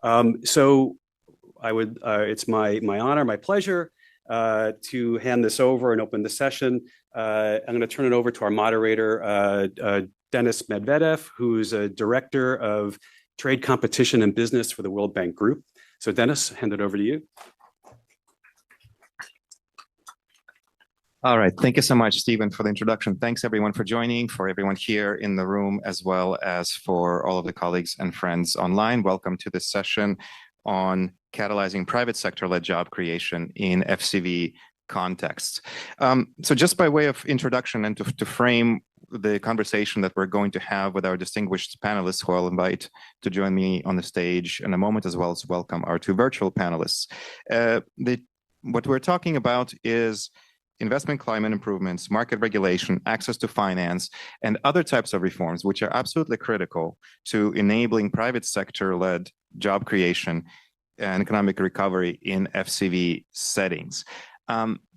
So it's my honor, my pleasure to hand this over and open the session. I'm going to turn it over to our moderator, Denis Medvedev, who's a director of trade competition and business for the World Bank Group. So Denis, hand it over to you. All right. Thank you so much, Stephen, for the introduction. Thanks, everyone, for joining, for everyone here in the room, as well as for all of the colleagues and friends online. Welcome to this session on catalyzing private sector-led job creation in FCV contexts. So just by way of introduction and to frame the conversation that we're going to have with our distinguished panelists, who I'll invite to join me on the stage in a moment, as well as welcome our two virtual panelists. What we're talking about is investment climate improvements, market regulation, access to finance, and other types of reforms, which are absolutely critical to enabling private sector-led job creation and economic recovery in FCV settings.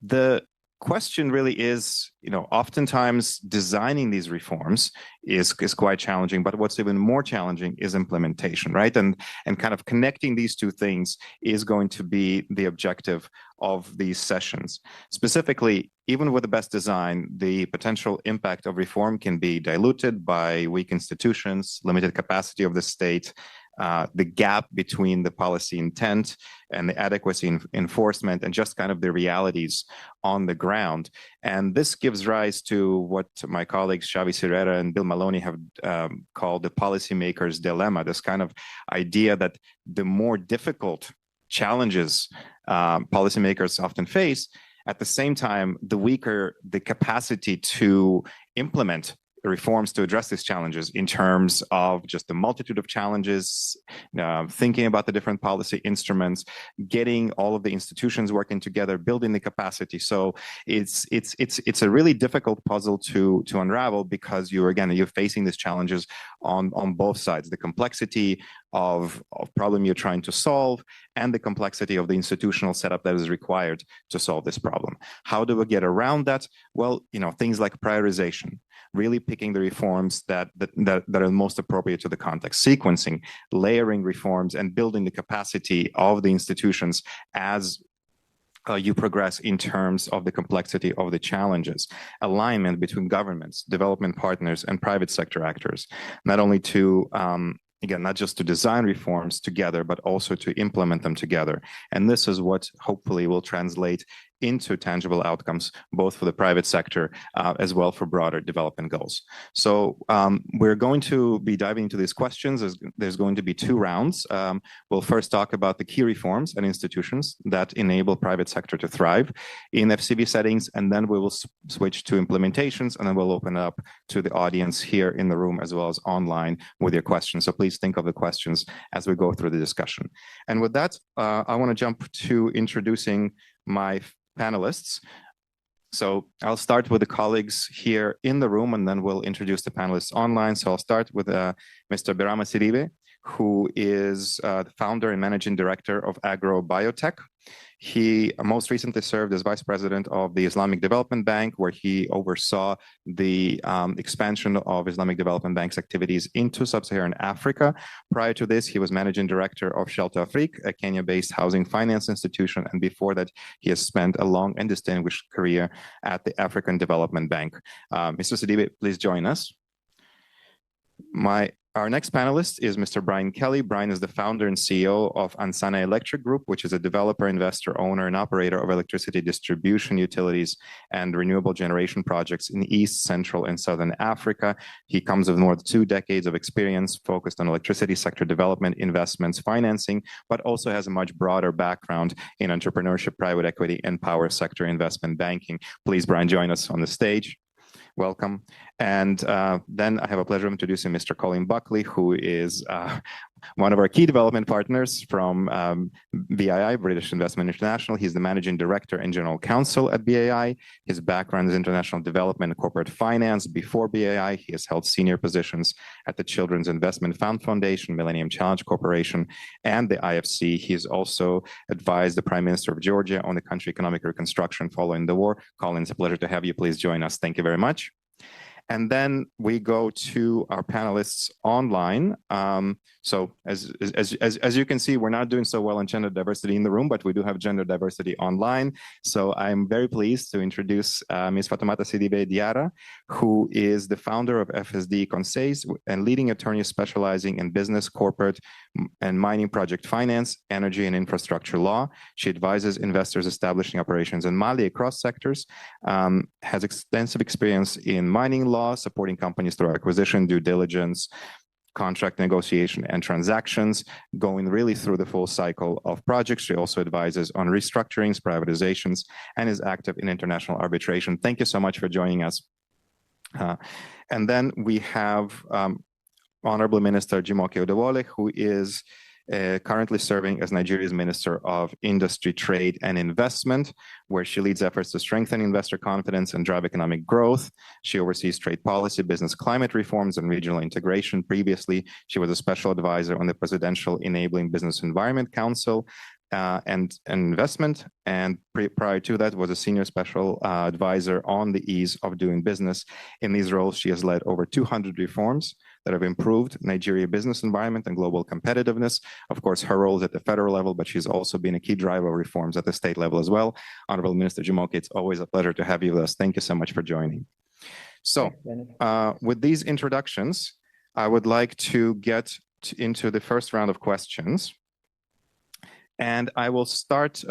The question really is, oftentimes designing these reforms is quite challenging, but what's even more challenging is implementation, right? And kind of connecting these two things is going to be the objective of these sessions. Specifically, even with the best design, the potential impact of reform can be diluted by weak institutions, limited capacity of the state, the gap between the policy intent and the adequacy in enforcement, and just kind of the realities on the ground. And this gives rise to what my colleagues Xavi Sirera and Bill Maloney have called the policymaker's dilemma, this kind of idea that the more difficult challenges policymakers often face, at the same time, the weaker the capacity to implement reforms to address these challenges in terms of just the multitude of challenges, thinking about the different policy instruments, getting all of the institutions working together, building the capacity. So it's a really difficult puzzle to unravel, because you're facing these challenges on both sides: the complexity of problem you're trying to solve and the complexity of the institutional setup that is required to solve this problem. How do we get around that? Well, things like prioritization, really picking the reforms that are most appropriate to the context, sequencing, layering reforms, and building the capacity of the institutions as you progress in terms of the complexity of the challenges, alignment between governments, development partners, and private sector actors, not only to not just to design reforms together, but also to implement them together. And this is what hopefully will translate into tangible outcomes, both for the private sector as well for broader development goals. So we're going to be diving into these questions. There's going to be two rounds. We'll first talk about the key reforms and institutions that enable private sector to thrive in FCV settings, and then we will switch to implementations, and then we'll open up to the audience here in the room as well as online with your questions. So please think of the questions as we go through the discussion. And with that, I want to jump to introducing my panelists. So I'll start with the colleagues here in the room, and then we'll introduce the panelists online. So I'll start with Mr. Birama Sidibe, who is the founder and managing director of Agro Biotech. He most recently served as vice president of the Islamic Development Bank, where he oversaw the expansion of Islamic Development Bank's activities into sub-Saharan Africa. Prior to this, he was managing director of Shelter Afrique, a Kenya-based housing finance institution, and before that, he has spent a long and distinguished career at the African Development Bank. Mr. Sidibe, please join us. Our next panelist is Mr. Brian Kelly. Brian is the founder and CEO of Ansana Electric Group, which is a developer, investor, owner, and operator of electricity distribution utilities and renewable generation projects in East, Central, and Southern Africa. He comes with more than 2 decades of experience focused on electricity sector development, investments, financing, but also has a much broader background in entrepreneurship, private equity, and power sector investment banking. Please, Brian, join us on the stage. Welcome. And then I have a pleasure of introducing Mr. Colin Buckley, who is one of our key development partners from BII, British Investment International. He's the managing director and general counsel at BII. His background is international development and corporate finance. Before BII, he has held senior positions at the Children's Investment Fund Foundation, Millennium Challenge Corporation, and the IFC. He's also advised the Prime Minister of Georgia on the country economic reconstruction following the war. Colin, it's a pleasure to have you. Please join us. Thank you very much. And then we go to our panelists online. So as you can see, we're not doing so well on gender diversity in the room, but we do have gender diversity online. So I'm very pleased to introduce Ms. Fatoumata Sidibe Diarra, who is the founder of FSD Conseils and leading attorney specializing in business, corporate, and mining project finance, energy, and infrastructure law. She advises investors establishing operations in Mali across sectors, has extensive experience in mining law, supporting companies through acquisition, due diligence, contract negotiation, and transactions, going really through the full cycle of projects. She also advises on restructurings, privatizations, and is active in international arbitration. Thank you so much for joining us. And then we have Honorable Minister Jumoke Odewole, who is currently serving as Nigeria's Minister of Industry, Trade, and Investment, where she leads efforts to strengthen investor confidence and drive economic growth. She oversees trade policy, business climate reforms, and regional integration. Previously, she was a special advisor on the Presidential Enabling Business Environment Council and investment. And prior to that was a senior special advisor on the ease of doing business. In these roles, she has led over 200 reforms that have improved Nigeria business environment and global competitiveness. Of course, her role is at the federal level, but she's also been a key driver of reforms at the state level as well. Honorable Minister Jumoke, it's always a pleasure to have you with us. Thank you so much for joining. So with these introductions, I would like to get into the first round of questions. And I will start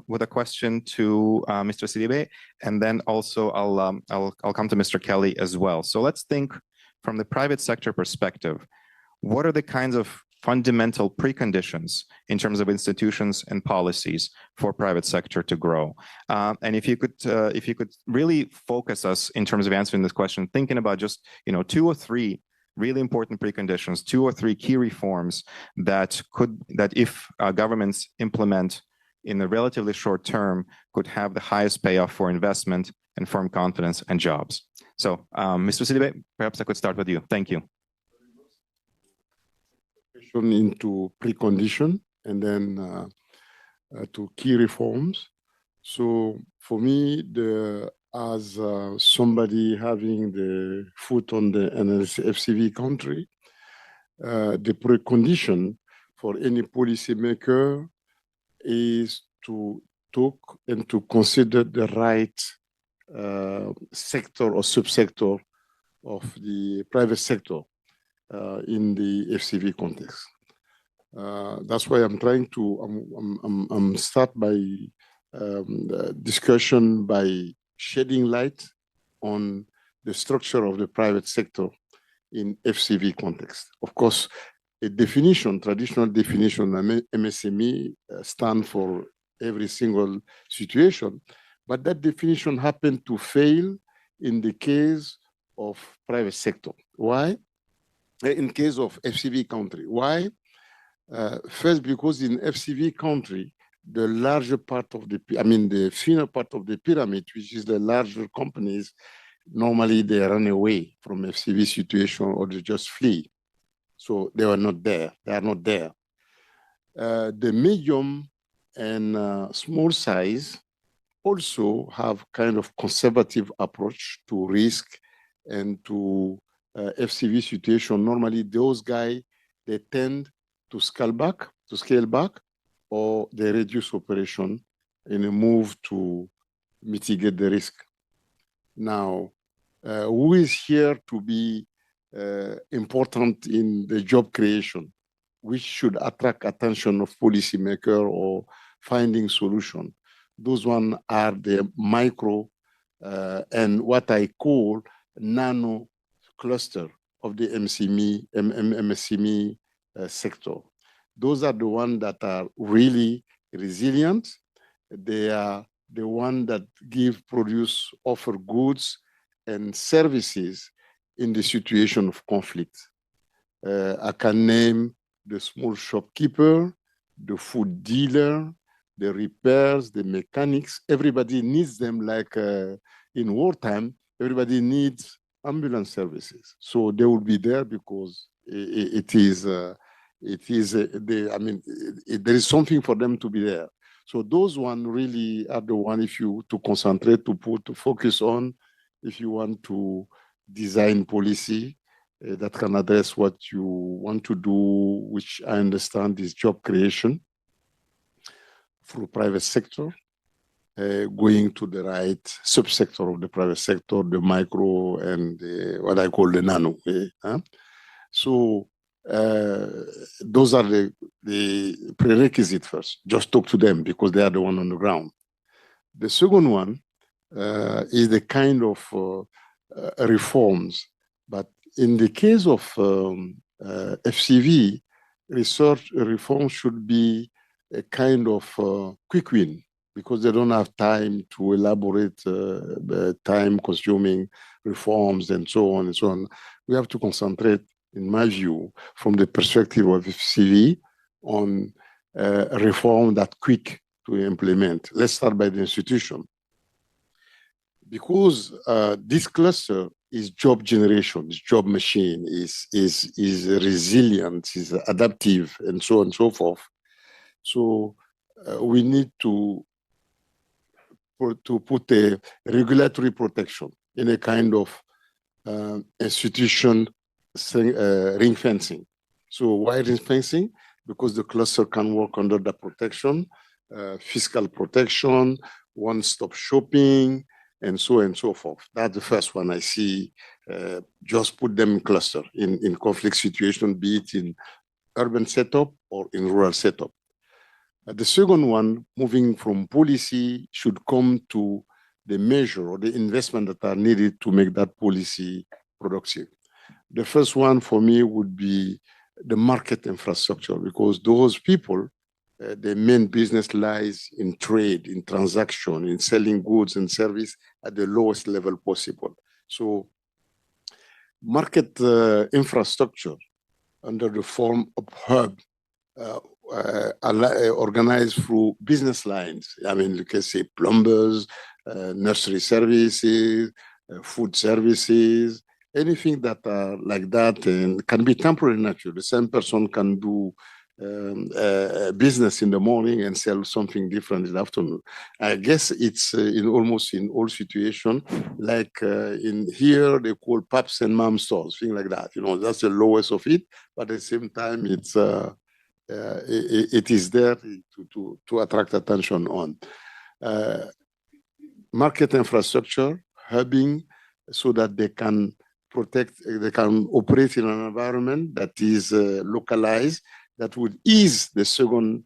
with a question to Mr. Sidibe, and then also I'll come to Mr. Kelly as well. So let's think from the private sector perspective. What are the kinds of fundamental preconditions in terms of institutions and policies for private sector to grow? And if you could really focus us in terms of answering this question, thinking about just 2 or 3 really important preconditions, 2 or 3 key reforms that if governments implement in the relatively short term could have the highest payoff for investment and firm confidence and jobs. So, Mr. Sidibe, perhaps I could start with you. Thank you. Into precondition and then to key reforms. So for me, as somebody having the foot on the FCV country, the precondition for any policymaker is to talk and to consider the right sector or subsector of the private sector in the FCV context. That's why I'm trying to start by discussion by shedding light on the structure of the private sector in FCV context. Of course, a definition, traditional definition, MSME stand for every single situation, but that definition happened to fail in the case of private sector. Why? In case of FCV country. Why? First, because in FCV country, the larger part of the thinner part of the pyramid, which is the larger companies, normally they run away from FCV situation or they just flee. So they are not there. They are not there. The medium and small size also have kind of conservative approach to risk and to FCV situation. Normally, those guys, they tend to scale back, or they reduce operation in a move to mitigate the risk. Now, who is here to be important in the job creation, which should attract attention of policymaker or finding solution? Those one are the micro and what I call nano cluster of the MSME sector. Those are the ones that are really resilient. They are the ones that offer goods and services in the situation of conflict. I can name the small shopkeeper, the food dealer, the repairs, the mechanics. Everybody needs them, like in wartime, everybody needs ambulance services. So they will be there because there is something for them to be there. So those one really are the one to concentrate, to focus on if you want to design policy that can address what you want to do, which I understand is job creation through private sector, going to the right subsector of the private sector, the micro and what I call the nano. So those are the prerequisites first. Just talk to them because they are the one on the ground. The second one is the kind of reforms. But in the case of FCV, research reform should be a kind of quick win because they don't have time to elaborate time-consuming reforms and so on and so on. We have to concentrate, in my view, from the perspective of FCV on reform that quick to implement. Let's start by the institution. Because this cluster is job generation, is job machine, is resilient, is adaptive, and so on and so forth. So we need to put a regulatory protection in a kind of institution ring fencing. So why ring fencing? Because the cluster can work under the protection, fiscal protection, one-stop shopping, and so on and so forth. That's the first one I see. Just put them in cluster in conflict situation, be it in urban setup or in rural setup. The second one, moving from policy, should come to the measure or the investment that are needed to make that policy productive. The first one for me would be the market infrastructure, because those people, their main business lies in trade, in transaction, in selling goods and service at the lowest level possible. So market infrastructure under the form of hub organized through business lines. I mean, you can say plumbers, nursery services, food services, anything that are like that and can be temporary in nature. The same person can do business in the morning and sell something different in the afternoon. I guess it's in almost in all situations, like in here they call paps and mom stores, things like that. You know, that's the lowest of it, but at the same time, it's it is there to attract attention on market infrastructure, hubbing, so that they can they can operate in an environment that is localized, that would ease the second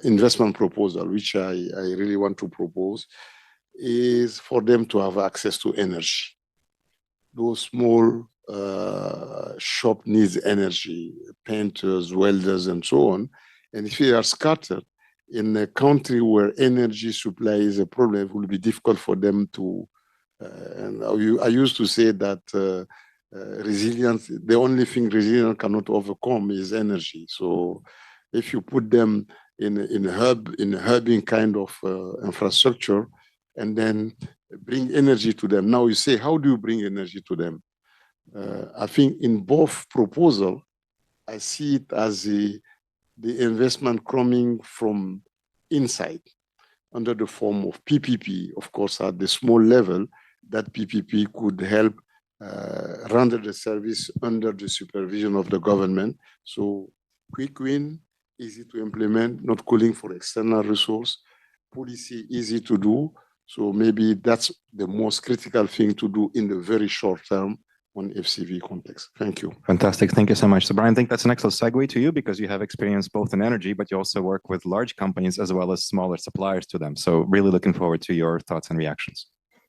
investment proposal, which I really want to propose, is for them to have access to energy. Those small shop needs energy, painters, welders, and so on. And if they are scattered in a country where energy supply is a problem, it will be difficult for them to. And I used to say that resilience, the only thing resilience cannot overcome is energy. So if you put them in a hubbing kind of infrastructure and then bring energy to them. Now you say, how do you bring energy to them? I think in both proposals, I see it as the investment coming from inside under the form of PPP, of course, at the small level, that PPP could help render the service under the supervision of the government. So quick win, easy to implement, not calling for external resource, policy easy to do. So maybe that's the most critical thing to do in the very short term on FCV context. Thank you. Fantastic. Thank you so much. So Brian, I think that's an excellent segue to you because you have experience both in energy, but you also work with large companies as well as smaller suppliers to them. So really looking forward to your thoughts and reactions.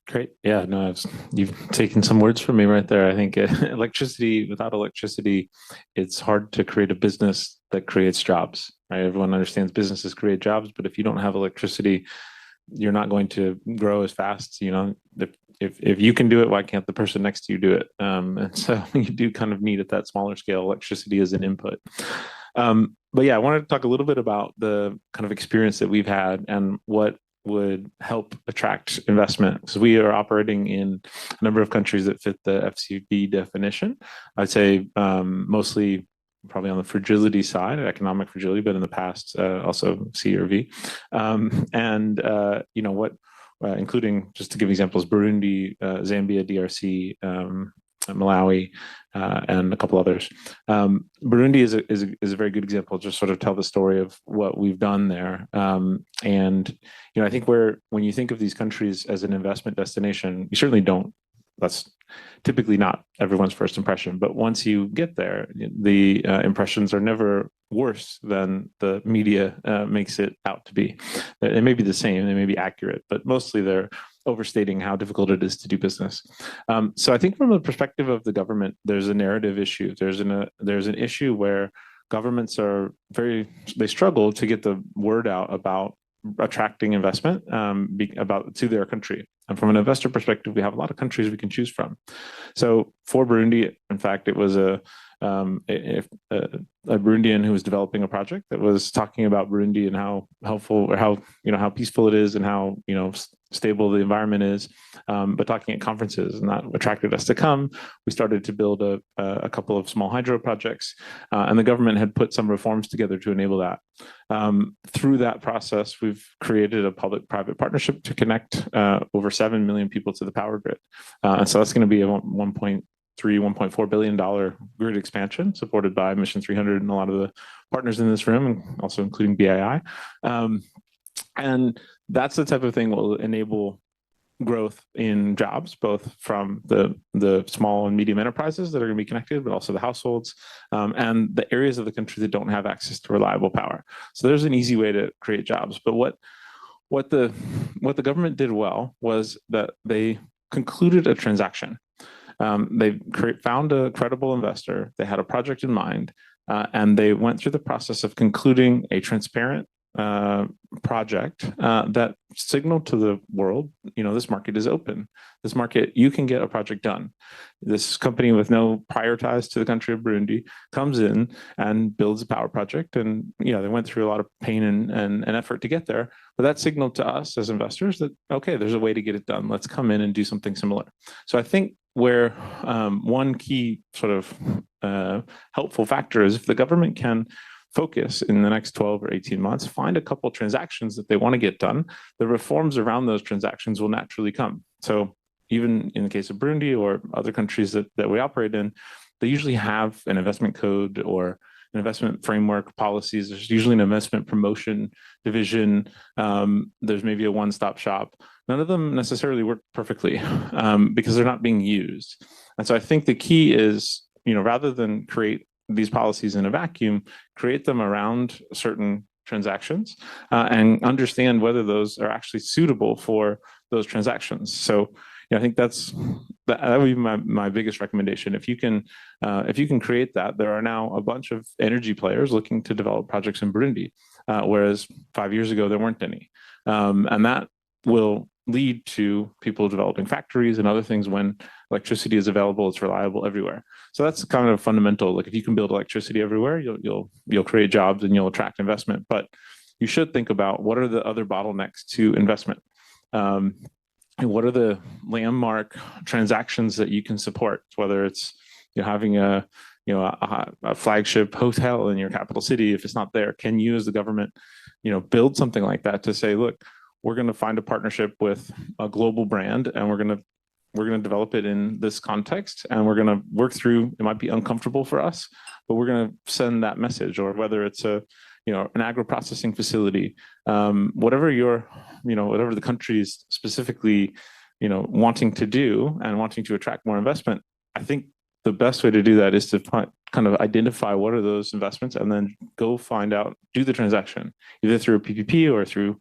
Great. Yeah, no, you've taken some words from me right there. I think electricity, without electricity, it's hard to create a business that creates jobs, right? Everyone understands businesses create jobs, but if you don't have electricity, you're not going to grow as fast. You know, if you can do it, why can't the person next to you do it? And so you do kind of need at that smaller scale electricity as an input. But yeah, I wanted to talk a little bit about the kind of experience that we've had and what would help attract investment, because we are operating in a number of countries that fit the FCV definition. I'd say mostly probably on the fragility side, economic fragility, but in the past also C or V. You know, what including, just to give examples, Burundi, Zambia, DRC, Malawi, and a couple others. Burundi is a very good example, just sort of tell the story of what we've done there. And I think when you think of these countries as an investment destination, you certainly don't. That's typically not everyone's first impression, but once you get there, the impressions are never worse than the media makes it out to be. They may be the same, they may be accurate, but mostly they're overstating how difficult it is to do business. So I think from the perspective of the government, there's a narrative issue. There's an issue where governments they struggle to get the word out about attracting investment to their country. And from an investor perspective, we have a lot of countries we can choose from. So for Burundi, in fact, it was a Burundian who was developing a project that was talking about Burundi and how helpful or how peaceful it is and how stable the environment is, but talking at conferences, and that attracted us to come. We started to build a couple of small hydro projects, and the government had put some reforms together to enable that. Through that process, we've created a public-private partnership to connect over 7 million people to the power grid. And so that's going to be a $1.4 billion grid expansion supported by Mission 300 and a lot of the partners in this room, and also including BII. And that's the type of thing that will enable growth in jobs, both from the small and medium enterprises that are going to be connected, but also the households and the areas of the country that don't have access to reliable power. So there's an easy way to create jobs. But what the government did well was that they concluded a transaction. They found a credible investor. They had a project in mind, and they went through the process of concluding a transparent project that signaled to the world, this market is open. This market, you can get a project done. This company with no prior ties to the country of Burundi comes in and builds a power project. And, they went through a lot of pain and effort to get there. But that signaled to us as investors that, okay, there's a way to get it done. Let's come in and do something similar. So I think where one key sort of helpful factor is if the government can focus in the next 12 or 18 months, find a couple transactions that they want to get done, the reforms around those transactions will naturally come. So even in the case of Burundi or other countries that we operate in, they usually have an investment code or an investment framework policies. There's usually an investment promotion division. There's maybe a one-stop shop. None of them necessarily work perfectly because they're not being used. And so I think the key is, rather than create these policies in a vacuum, create them around certain transactions and understand whether those are actually suitable for those transactions. So I think that would be my biggest recommendation. If you can create that, there are now a bunch of energy players looking to develop projects in Burundi, whereas 5 years ago there weren't any, and that will lead to people developing factories and other things when electricity is available, it's reliable everywhere. So that's kind of fundamental. Like if you can build electricity everywhere, you'll create jobs and you'll attract investment. But you should think about what are the other bottlenecks to investment, and what are the landmark transactions that you can support, whether it's having a flagship hotel in your capital city. If it's not there, can you as the government build something like that to say, look, we're going to find a partnership with a global brand and we're going to develop it in this context, and we're going to work through, it might be uncomfortable for us, but we're going to send that message. Or whether it's an agro-processing facility, whatever the country is specifically wanting to do and wanting to attract more investment. I think the best way to do that is to kind of identify what are those investments and then go find out, do the transaction either through a PPP or through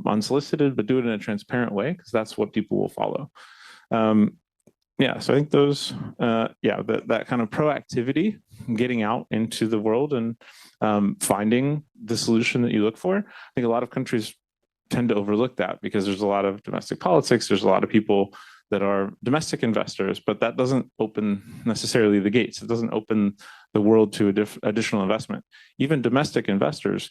unsolicited, but do it in a transparent way, because that's what people will follow. So I think those, that kind of proactivity, getting out into the world and finding the solution that you look for. I think a lot of countries tend to overlook that because there's a lot of domestic politics. There's a lot of people that are domestic investors, but that doesn't open necessarily the gates. It doesn't open the world to additional investment. Even domestic investors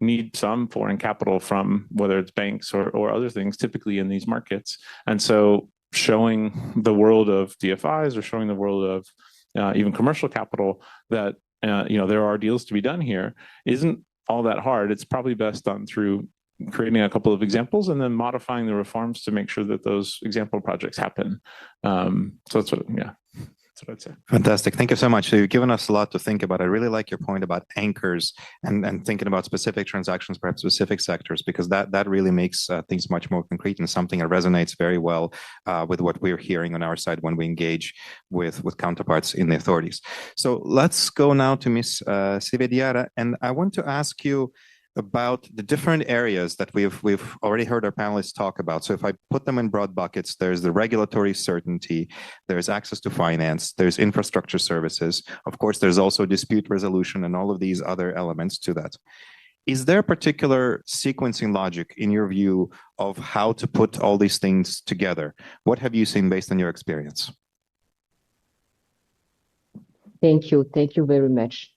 need some foreign capital from whether it's banks or other things, typically in these markets. And so showing the world of DFIs or showing the world of even commercial capital that there are deals to be done here isn't all that hard. It's probably best done through creating a couple of examples and then modifying the reforms to make sure that those example projects happen. So that's what, yeah, that's what I'd say. Fantastic. Thank you so much. So you've given us a lot to think about. I really like your point about anchors and thinking about specific transactions, perhaps specific sectors, because that really makes things much more concrete and something that resonates very well with what we're hearing on our side when we engage with counterparts in the authorities. So let's go now to Ms. Sivediara, and I want to ask you about the different areas that we've already heard our panelists talk about. So if I put them in broad buckets, there's the regulatory certainty, there's access to finance, there's infrastructure services. Of course, there's also dispute resolution and all of these other elements to that. Is there a particular sequencing logic in your view of how to put all these things together? What have you seen based on your experience? Thank you. Thank you very much.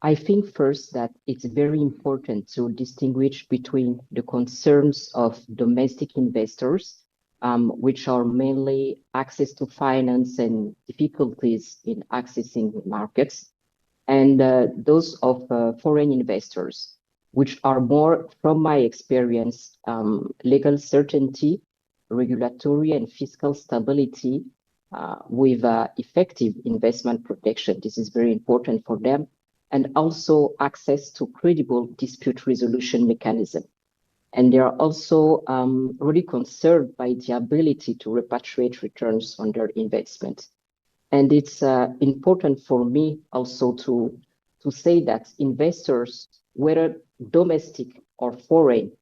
I think first that it's very important to distinguish between the concerns of domestic investors, which are mainly access to finance and difficulties in accessing markets, and those of foreign investors, which are more, from my experience, legal certainty, regulatory and fiscal stability with effective investment protection. This is very important for them. And also access to credible dispute resolution mechanism. And they are also really concerned by the ability to repatriate returns on their investment. And it's important for me also to say that investors, whether domestic or foreign,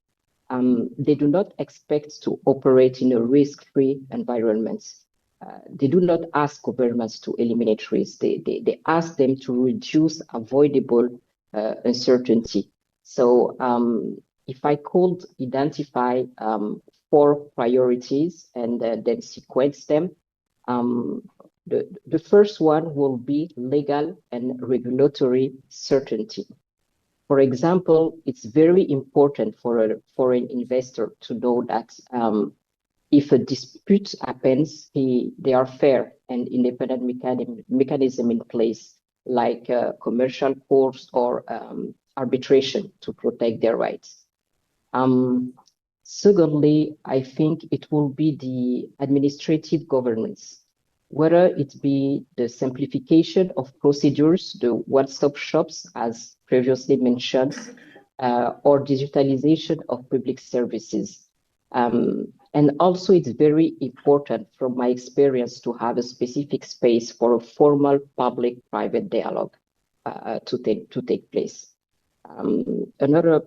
they do not expect to operate in a risk-free environment. They do not ask governments to eliminate risk. They ask them to reduce avoidable uncertainty. So if I could identify 4 priorities and then sequence them, the first one will be legal and regulatory certainty. For example, it's very important for a foreign investor to know that if a dispute happens, there are fair and independent mechanism in place, like commercial courts or arbitration to protect their rights. Secondly, I think it will be the administrative governance, whether it be the simplification of procedures, the one-stop shops, as previously mentioned, or digitalization of public services. And also, it's very important from my experience to have a specific space for a formal public-private dialogue to take place. Another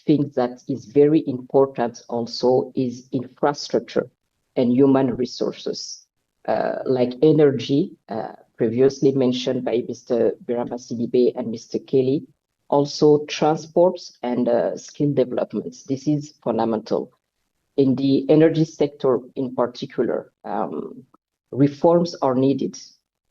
thing that is very important also is infrastructure and human resources, like energy, previously mentioned by Mr. Birama Sidibe and Mr. Kelly, also transports and skill developments. This is fundamental. In the energy sector in particular, reforms are needed.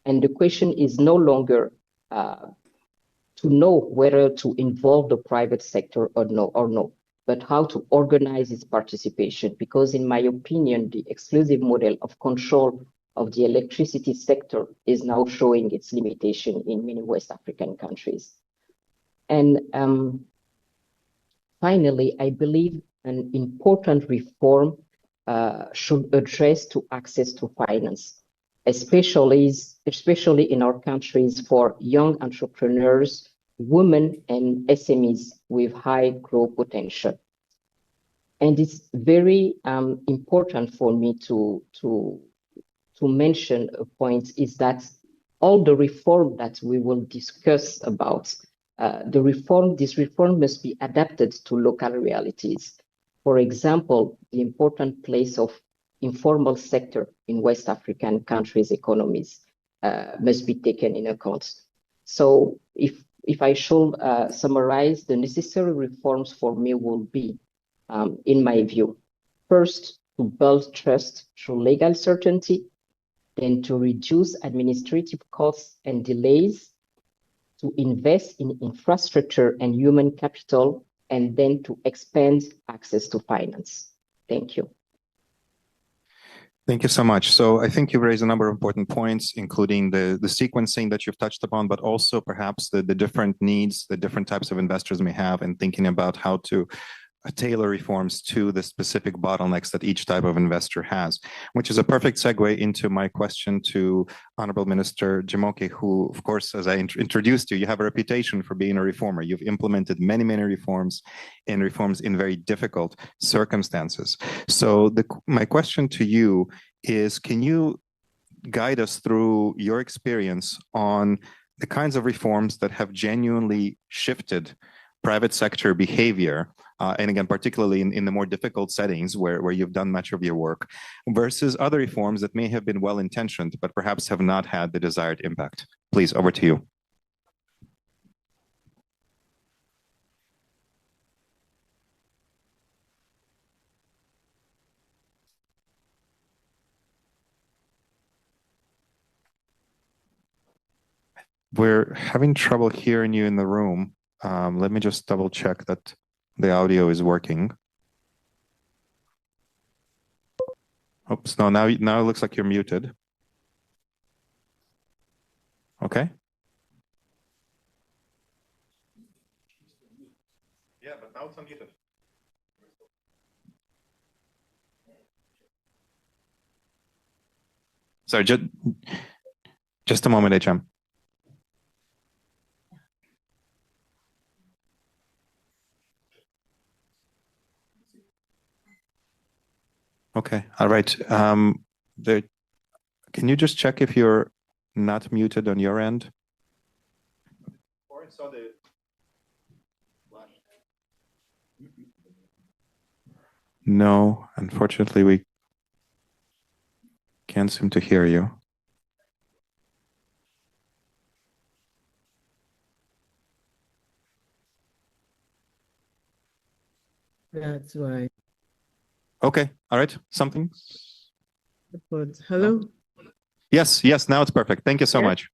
And the question is no longer to know whether to involve the private sector or no, but how to organize its participation. Because in my opinion, the exclusive model of control of the electricity sector is now showing its limitation in many West African countries. And finally, I believe an important reform should address to access to finance, especially in our countries for young entrepreneurs, women, and SMEs with high growth potential. And it's very important for me to mention a point is that all the reform that we will discuss about, this reform must be adapted to local realities. For example, the important place of informal sector in West African countries' economies must be taken in account. So if I should summarize, the necessary reforms for me will be, in my view, first, to build trust through legal certainty, then to reduce administrative costs and delays, to invest in infrastructure and human capital, and then to expand access to finance. Thank you. Thank you so much. So I think you've raised a number of important points, including the sequencing that you've touched upon, but also perhaps the different needs, the different types of investors may have, and thinking about how to tailor reforms to the specific bottlenecks that each type of investor has, which is a perfect segue into my question to Honorable Minister Jamoke, who, of course, as I introduced you have a reputation for being a reformer. You've implemented many, many reforms in very difficult circumstances. So my question to you is, can you guide us through your experience on the kinds of reforms that have genuinely shifted private sector behavior, and again, particularly in the more difficult settings where you've done much of your work, versus other reforms that may have been well-intentioned, but perhaps have not had the desired impact? Please, over to you. We're having trouble hearing you in the room. Let me just double check that the audio is working. Oops, no, now it looks like you're muted. Okay. Yeah, but now it's unmuted. Sorry, just a moment, HM. Okay, all right. Can you just check if you're not muted on your end? No, unfortunately, we can't seem to hear you. That's why. Okay, all right. Something? But hello? Yes, now it's perfect. Thank you so much.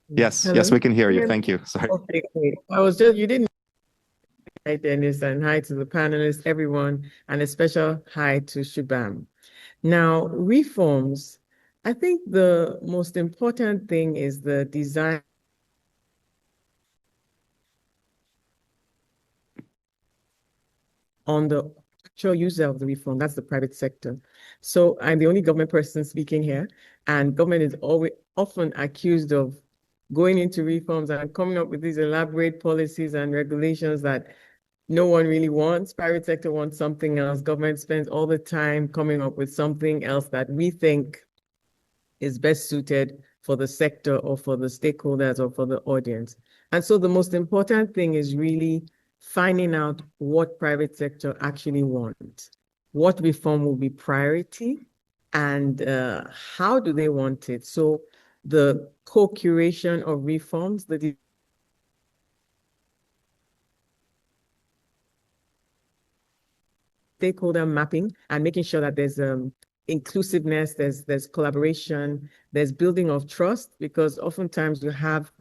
Yes, Hello? yes, we can hear you. Thank you. Sorry. Okay, great. You didn't. Hi, Dennis, and hi to the panelists, everyone, and a special hi to Shubham. Now, reforms, I think the most important thing is the design on the actual user of the reform. That's the private sector. So I'm the only government person speaking here, and government is often accused of going into reforms and coming up with these elaborate policies and regulations that no one really wants. Private sector wants something else. Government spends all the time coming up with something else that we think is best suited for the sector or for the stakeholders or for the audience. And so the most important thing is really finding out what private sector actually wants, what reform will be priority, and how do they want it. So the co-curation of reforms, the stakeholder mapping, and making sure that there's inclusiveness, there's collaboration, there's building of trust, because oftentimes you have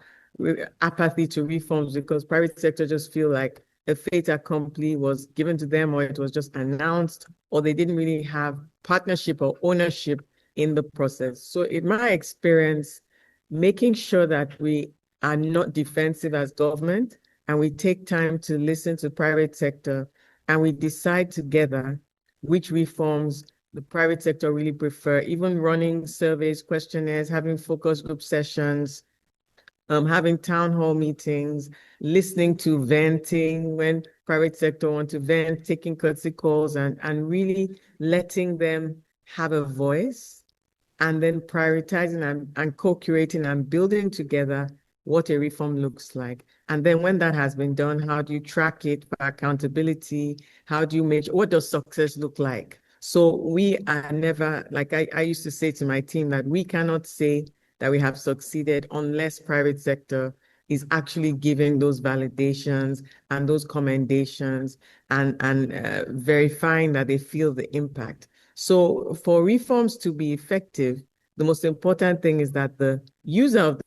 apathy to reforms because private sector just feel like a fait accompli was given to them, or it was just announced, or they didn't really have partnership or ownership in the process. So in my experience, making sure that we are not defensive as government and we take time to listen to private sector and we decide together which reforms the private sector really prefer, even running surveys, questionnaires, having focus group sessions, having town hall meetings, listening to venting when private sector want to vent, taking courtesy calls, and really letting them have a voice, and then prioritizing and co-curating and building together what a reform looks like. And then when that has been done, how do you track it for accountability? How do you measure, what does success look like? So we are never, like I used to say to my team, that we cannot say that we have succeeded unless private sector is actually giving those validations and those commendations and verifying that they feel the impact. So for reforms to be effective, the most important thing is that the user of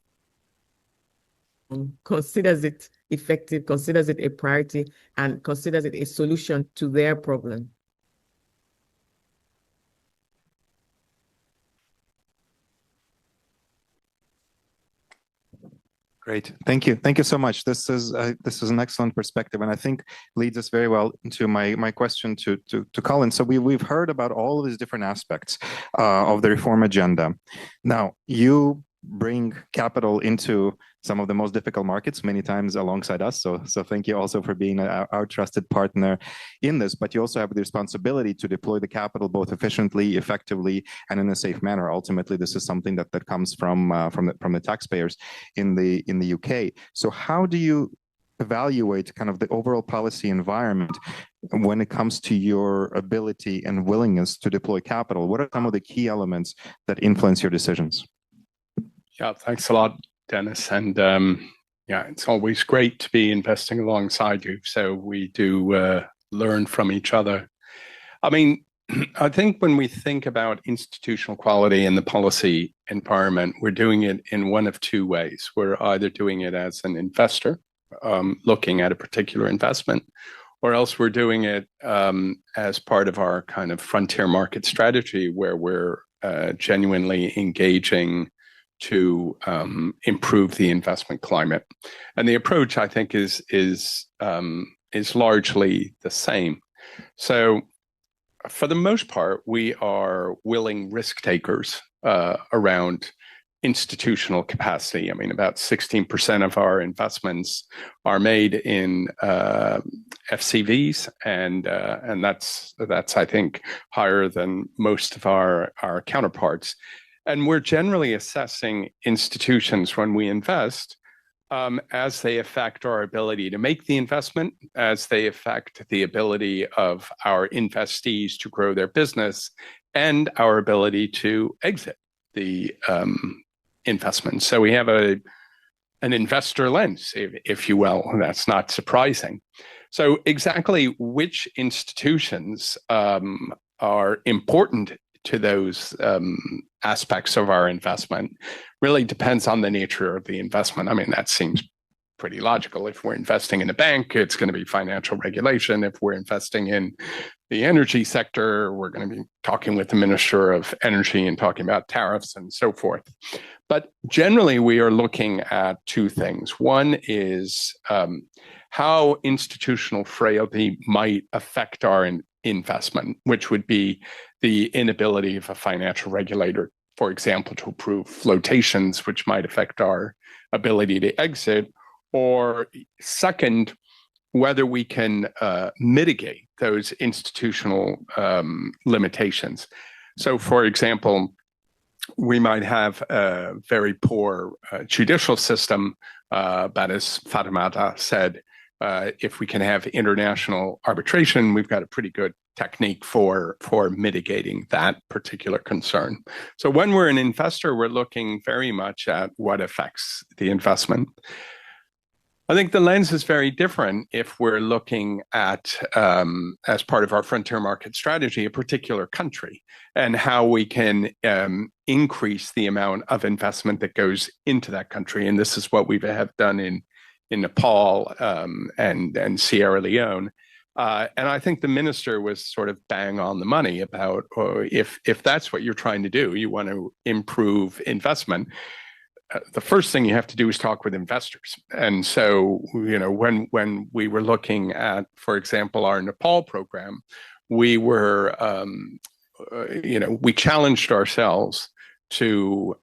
considers it effective, considers it a priority, and considers it a solution to their problem. Great. Thank you. Thank you so much. This is an excellent perspective, and I think leads us very well into my question to Colin. So we've heard about all of these different aspects of the reform agenda. Now, you bring capital into some of the most difficult markets many times alongside us. So thank you also for being our trusted partner in this. But you also have the responsibility to deploy the capital both efficiently, effectively, and in a safe manner. Ultimately, this is something that comes from the taxpayers in the UK. So how do you evaluate kind of the overall policy environment when it comes to your ability and willingness to deploy capital? What are some of the key elements that influence your decisions? Yeah, thanks a lot, Dennis. And yeah, it's always great to be investing alongside you. So we do learn from each other. I mean, I think when we think about institutional quality in the policy environment, we're doing it in one of two ways. We're either doing it as an investor, looking at a particular investment, or else we're doing it as part of our kind of frontier market strategy, where we're genuinely engaging to improve the investment climate. And the approach, I think, is largely the same. So for the most part, we are willing risk takers around institutional capacity. I mean, about 16% of our investments are made in FCVs, and that's I think higher than most of our counterparts. And we're generally assessing institutions when we invest as they affect our ability to make the investment, as they affect the ability of our investees to grow their business, and our ability to exit the investment. So we have an investor lens, if you will. That's not surprising. So exactly which institutions are important to those aspects of our investment really depends on the nature of the investment. I mean, that seems pretty logical. If we're investing in a bank, it's going to be financial regulation. If we're investing in the energy sector, we're going to be talking with the Minister of Energy and talking about tariffs and so forth. But generally, we are looking at two things. One is how institutional frailty might affect our investment, which would be the inability of a financial regulator, for example, to approve flotations, which might affect our ability to exit. Or second, whether we can mitigate those institutional limitations. So, for example, we might have a very poor judicial system, but as Fatimata said, if we can have international arbitration, we've got a pretty good technique for mitigating that particular concern. So when we're an investor, we're looking very much at what affects the investment. I think the lens is very different if we're looking at, as part of our frontier market strategy, a particular country and how we can increase the amount of investment that goes into that country. And this is what we have done in Nepal and Sierra Leone. And I think the minister was sort of bang on the money about if that's what you're trying to do, you want to improve investment. The first thing you have to do is talk with investors. And so, you know, when we were looking at, for example, our Nepal program, we were, we challenged ourselves to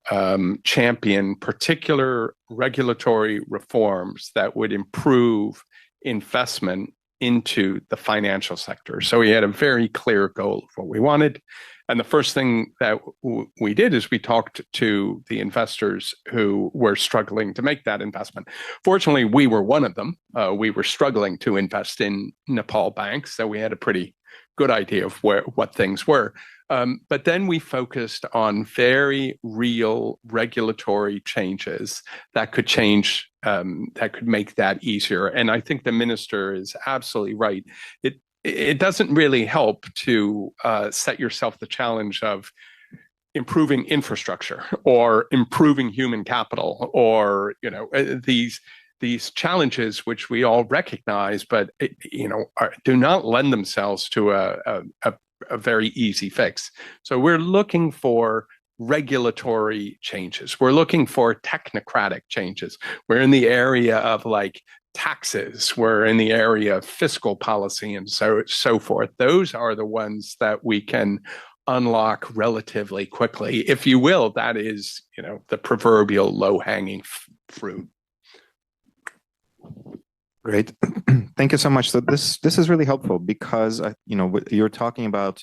champion particular regulatory reforms that would improve investment into the financial sector. So we had a very clear goal of what we wanted. And the first thing that we did is we talked to the investors who were struggling to make that investment. Fortunately, we were one of them. We were struggling to invest in Nepal banks, so we had a pretty good idea of what things were. But then we focused on very real regulatory changes that could change, that could make that easier. And I think the minister is absolutely right. It doesn't really help to set yourself the challenge of improving infrastructure or improving human capital, or these challenges which we all recognize, but do not lend themselves to a very easy fix. So we're looking for regulatory changes. We're looking for technocratic changes. We're in the area of like taxes. We're in the area of fiscal policy and so forth. Those are the ones that we can unlock relatively quickly. If you will, that is, the proverbial low-hanging fruit. Great. Thank you so much. So this is really helpful because you're talking about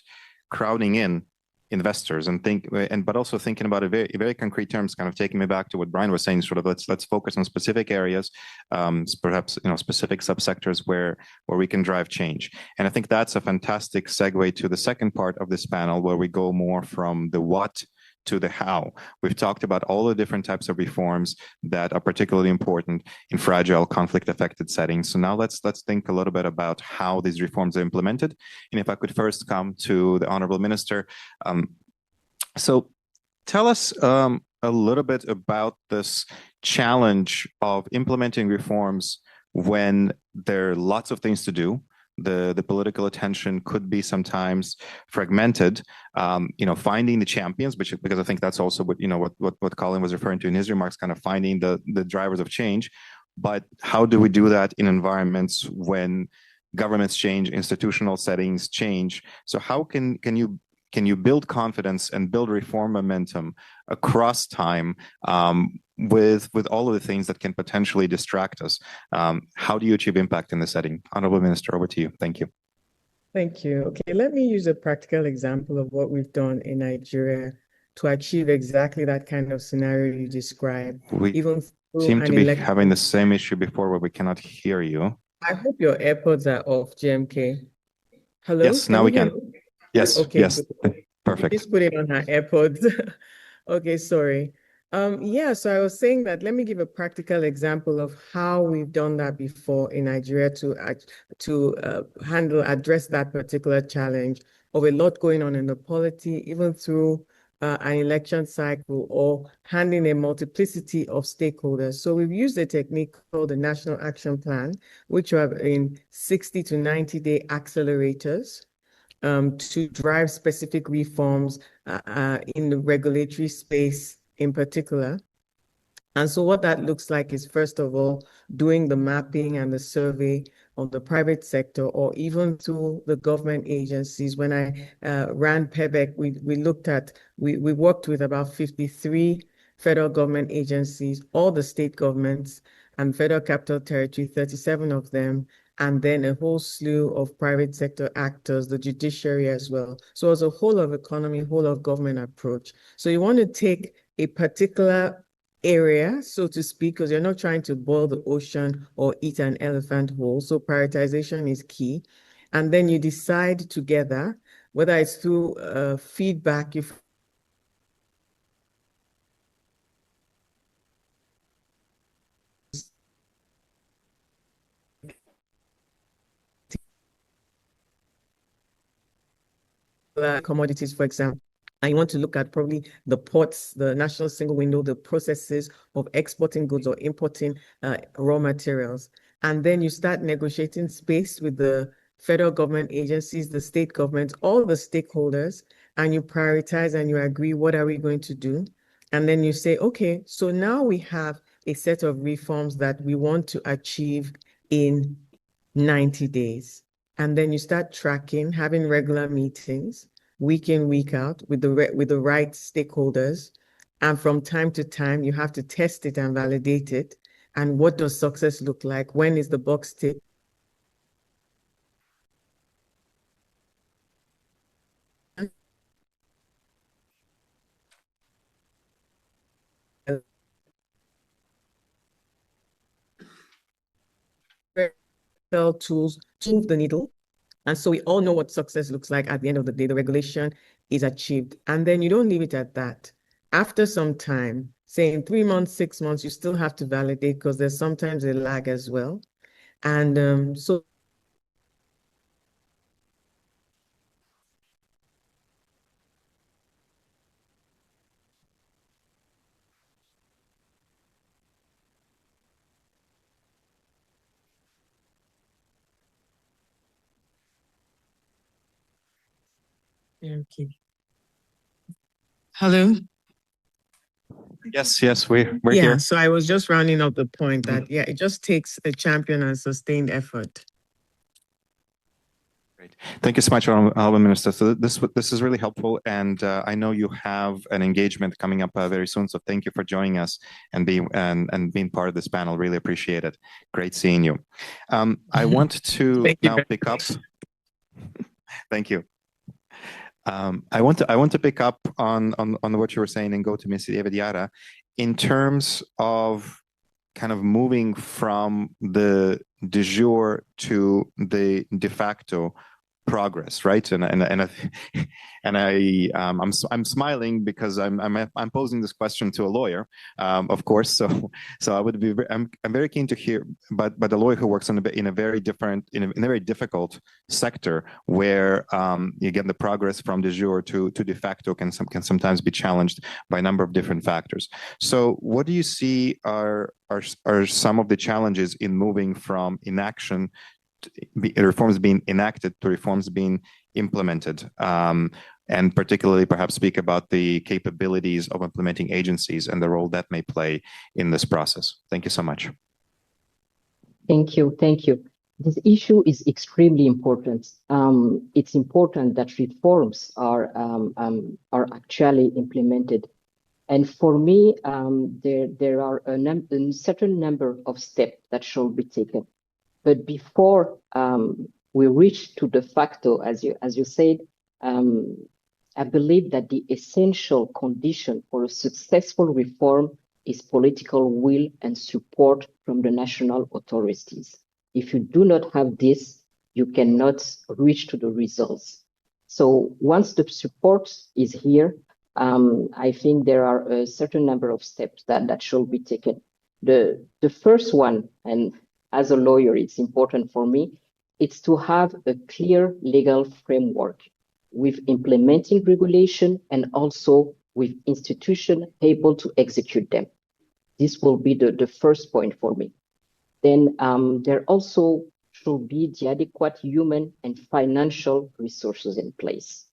crowding in investors but also thinking about it very, very concrete terms, kind of taking me back to what Brian was saying, sort of let's focus on specific areas, perhaps specific subsectors where we can drive change. And I think that's a fantastic segue to the second part of this panel, where we go more from the what to the how. We've talked about all the different types of reforms that are particularly important in fragile, conflict-affected settings. So now let's think a little bit about how these reforms are implemented. And if I could first come to the Honorable Minister. So tell us a little bit about this challenge of implementing reforms when there are lots of things to do. The political attention could be sometimes fragmented. Finding the champions, because I think that's also what Colin was referring to in his remarks, kind of finding the drivers of change. But how do we do that in environments when governments change, institutional settings change? So how can you build confidence and build reform momentum across time with all of the things that can potentially distract us? How do you achieve impact in the setting? Honorable Minister, over to you. Thank you. Thank you. Okay, let me use a practical example of what we've done in Nigeria to achieve exactly that kind of scenario you described. We even seem to be having the same issue before where we cannot hear you. I hope your AirPods are off, GMK. Hello? Yes, now we can. Yes, okay, yes, good. perfect. Just put it on her AirPods. Okay, sorry. So I was saying that let me give a practical example of how we've done that before in Nigeria to address that particular challenge of a lot going on in the polity, even through an election cycle or handling a multiplicity of stakeholders. So we've used a technique called the National Action Plan, which are in 60 to 90-day accelerators to drive specific reforms in the regulatory space in particular. And so what that looks like is, first of all, doing the mapping and the survey of the private sector or even through the government agencies. When I ran PEBEC, we worked with about 53 federal government agencies, all the state governments and Federal Capital Territory, 37 of them, and then a whole slew of private sector actors, the judiciary as well. So it's a whole of economy, whole of government approach. So you want to take a particular area, so to speak, because you're not trying to boil the ocean or eat an elephant whole. So prioritization is key. And then you decide together, whether it's through feedback, commodities, for example, and you want to look at probably the ports, the national single window, the processes of exporting goods or importing raw materials. And then you start negotiating space with the federal government agencies, the state governments, all the stakeholders, and you prioritize and you agree, what are we going to do? And then you say, okay, so now we have a set of reforms that we want to achieve in 90 days. And then you start tracking, having regular meetings, week in, week out with the right stakeholders. And from time to time, you have to test it and validate it. And what does success look like? When is the box ticked? Tools to move the needle. And so we all know what success looks like at the end of the day. The regulation is achieved. And then you don't leave it at that. After some time, say in 3 months, 6 months, you still have to validate because there's sometimes a lag as well. And so okay. Hello, Yes, we're Yeah, here. so I was just rounding up the point that, yeah, it just takes a champion and sustained effort. Great. Thank you so much, Honorable Minister. So this is really helpful, and I know you have an engagement coming up very soon. So thank you for joining us and being part of this panel. Really appreciate it. Great seeing you. I want to Thank you now very pick up. much. Thank you. I want to pick up on what you were saying and go to Ms. David Yara in terms of kind of moving from the de jure to the de facto progress, right? I'm smiling because I'm posing this question to a lawyer, of course. So I would be I'm very keen to hear, but a lawyer who works in a very difficult sector where again the progress from de jure to de facto can sometimes be challenged by a number of different factors. So what do you see are some of the challenges in moving from inaction, reforms being enacted, to reforms being implemented, and particularly perhaps speak about the capabilities of implementing agencies and the role that may play in this process? Thank you so much. Thank you. This issue is extremely important. It's important that reforms are actually implemented. And for me, there are a certain number of steps that should be taken. But before we reach to de facto, as you said, I believe that the essential condition for a successful reform is political will and support from the national authorities. If you do not have this, you cannot reach to the results. So once the support is here, I think there are a certain number of steps that should be taken. The first one, and as a lawyer, it's important for me, it's to have a clear legal framework with implementing regulation and also with institutions able to execute them. This will be the first point for me. Then there also should be the adequate human and financial resources in place.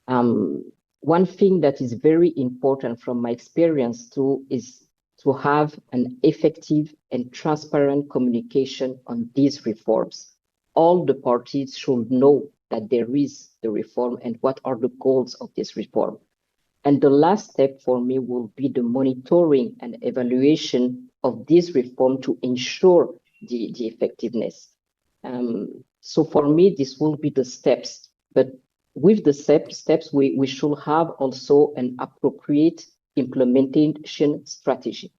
One thing that is very important from my experience too is to have an effective and transparent communication on these reforms. All the parties should know that there is the reform and what are the goals of this reform. And the last step for me will be the monitoring and evaluation of this reform to ensure the effectiveness. So for me, this will be the steps. But with the steps, we should have also an appropriate implementation strategy.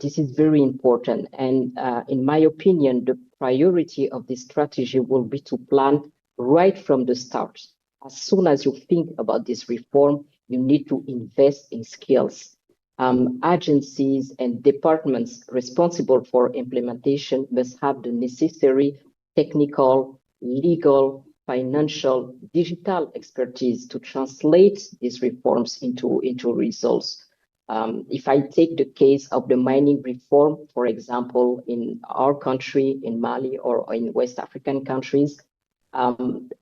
This is very important. And in my opinion, the priority of this strategy will be to plan right from the start. As soon as you think about this reform, you need to invest in skills. Agencies and departments responsible for implementation must have the necessary technical, legal, financial, digital expertise to translate these reforms into results. If I take the case of the mining reform, for example, in our country, in Mali or in West African countries,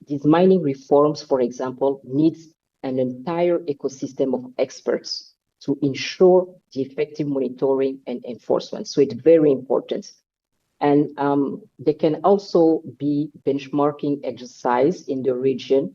these mining reforms, for example, needs an entire ecosystem of experts to ensure the effective monitoring and enforcement. So it's very important. And there can also be benchmarking exercise in the region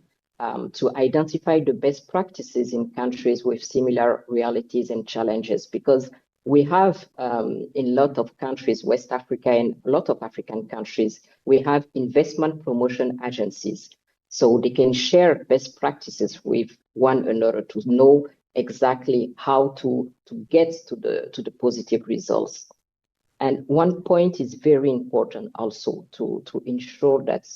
to identify the best practices in countries with similar realities and challenges, because we have in a lot of countries, West Africa and a lot of African countries, we have investment promotion agencies. So they can share best practices with one another to know exactly how to get to the positive results. And one point is very important also to ensure that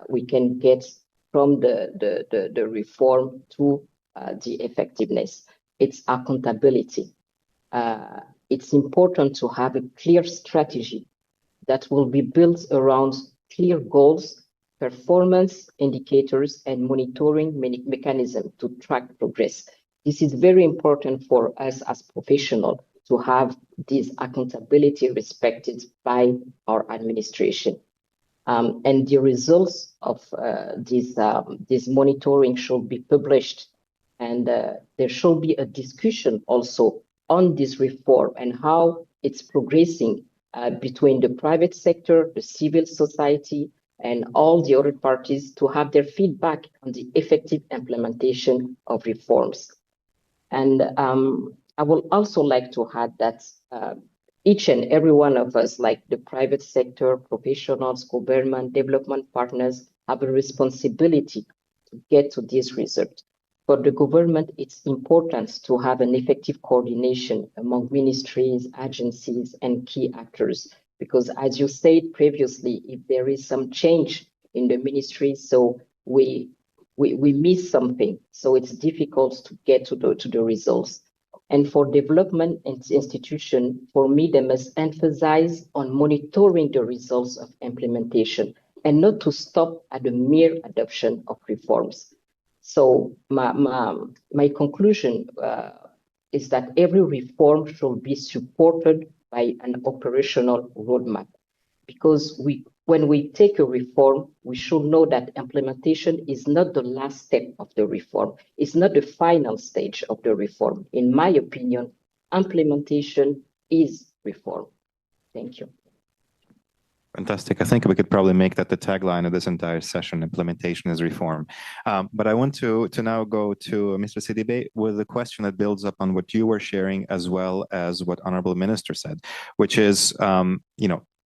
we can get from the reform to the effectiveness. It's accountability. It's important to have a clear strategy that will be built around clear goals, performance indicators, and monitoring mechanism to track progress. This is very important for us as professionals to have this accountability respected by our administration. And the results of this monitoring should be published, and there should be a discussion also on this reform and how it's progressing between the private sector, the civil society, and all the other parties to have their feedback on the effective implementation of reforms. And I would also like to add that each and every one of us, like the private sector, professionals, government, development partners, have a responsibility to get to this result. For the government, it's important to have an effective coordination among ministries, agencies, and key actors. Because as you said previously, if there is some change in the ministry, so we miss something. So it's difficult to get to the results. And for development institution, for me, they must emphasize on monitoring the results of implementation and not to stop at the mere adoption of reforms. So my conclusion is that every reform should be supported by an operational roadmap, because when we take a reform, we should know that implementation is not the last step of the reform. It's not the final stage of the reform. In my opinion, implementation is reform. Thank you. Fantastic. I think we could probably make that the tagline of this entire session: implementation is reform. But I want to now go to Mr. Sidibe with a question that builds up on what you were sharing, as well as what Honorable Minister said, which is,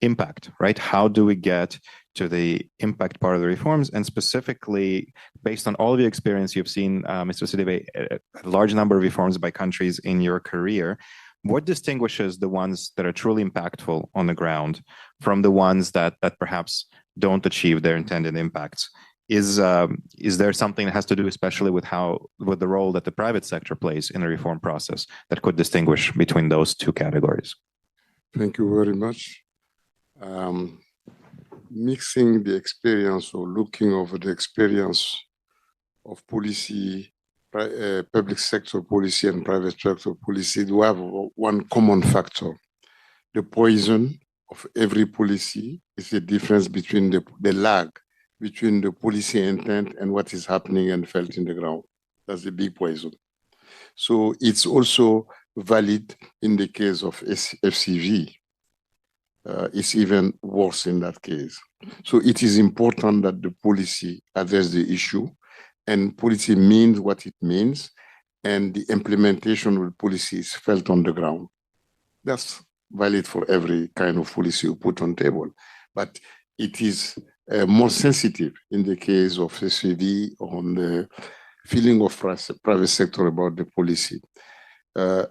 impact, right? How do we get to the impact part of the reforms? And specifically, based on all the experience you've seen, Mr. Sidibe, a large number of reforms by countries in your career, what distinguishes the ones that are truly impactful on the ground from the ones that perhaps don't achieve their intended impacts? Is there something that has to do especially with the role that the private sector plays in the reform process that could distinguish between those two categories? Thank you very much. Mixing the experience or looking over the experience of policy, public sector policy and private sector policy, do have one common factor. The poison of every policy is the difference between the lag between the policy intent and what is happening and felt in the ground. That's the big poison. So it's also valid in the case of FCV. It's even worse in that case. So it is important that the policy address the issue, and policy means what it means, and the implementation of the policy is felt on the ground. That's valid for every kind of policy you put on table, but it is more sensitive in the case of FCV on the feeling of private sector about the policy.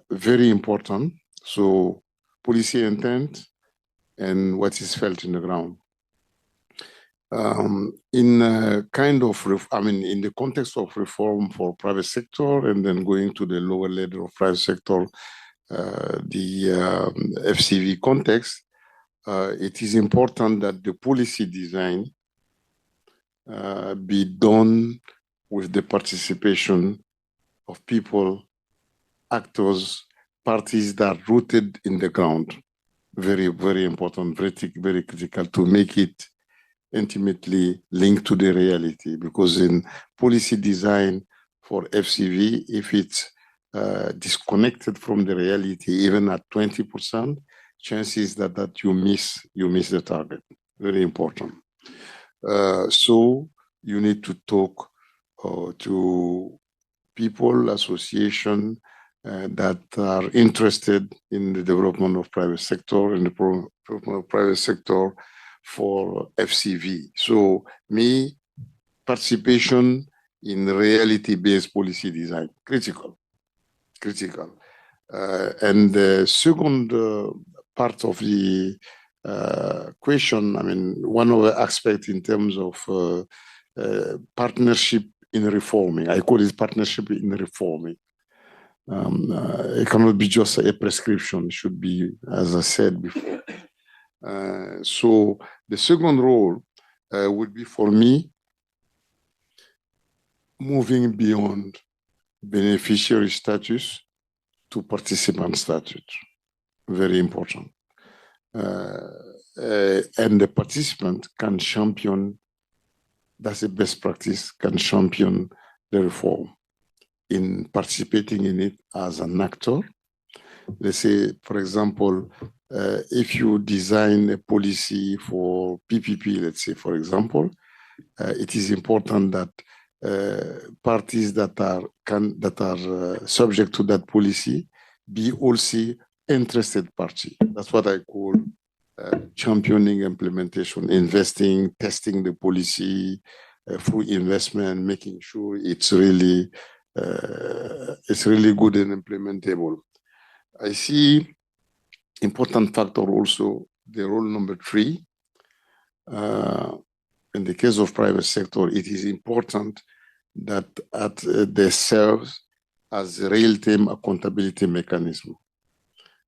Very important. So policy intent and what is felt in the ground. In the context of reform for private sector, and then going to the lower level of private sector, the FCV context, it is important that the policy design be done with the participation of people, actors, parties that are rooted in the ground. Very, very important, very critical to make it intimately linked to the reality, because in policy design for FCV, if it's disconnected from the reality, even at 20%, chances that you miss the target. Very important. So you need to talk to people, association that are interested in the development of private sector and the development of private sector for FCV. So participation in reality-based policy design, critical. And the second part of the question, one of the aspects in terms of partnership in reforming, I call it partnership in reforming. It cannot be just a prescription, it should be, as I said before. So the second role would be, for me, moving beyond beneficiary status to participant status. Very important. And the participant can champion, that's the best practice, can champion the reform in participating in it as an actor, let's say, for example, if you design a policy for PPP, let's say, for example, it is important that parties that are subject to that policy be also interested party. That's what I call championing implementation, investing, testing the policy through investment, making sure it's really good and implementable. I see important factor also the role number 3. In the case of private sector, it is important that they serve as a real-time accountability mechanism.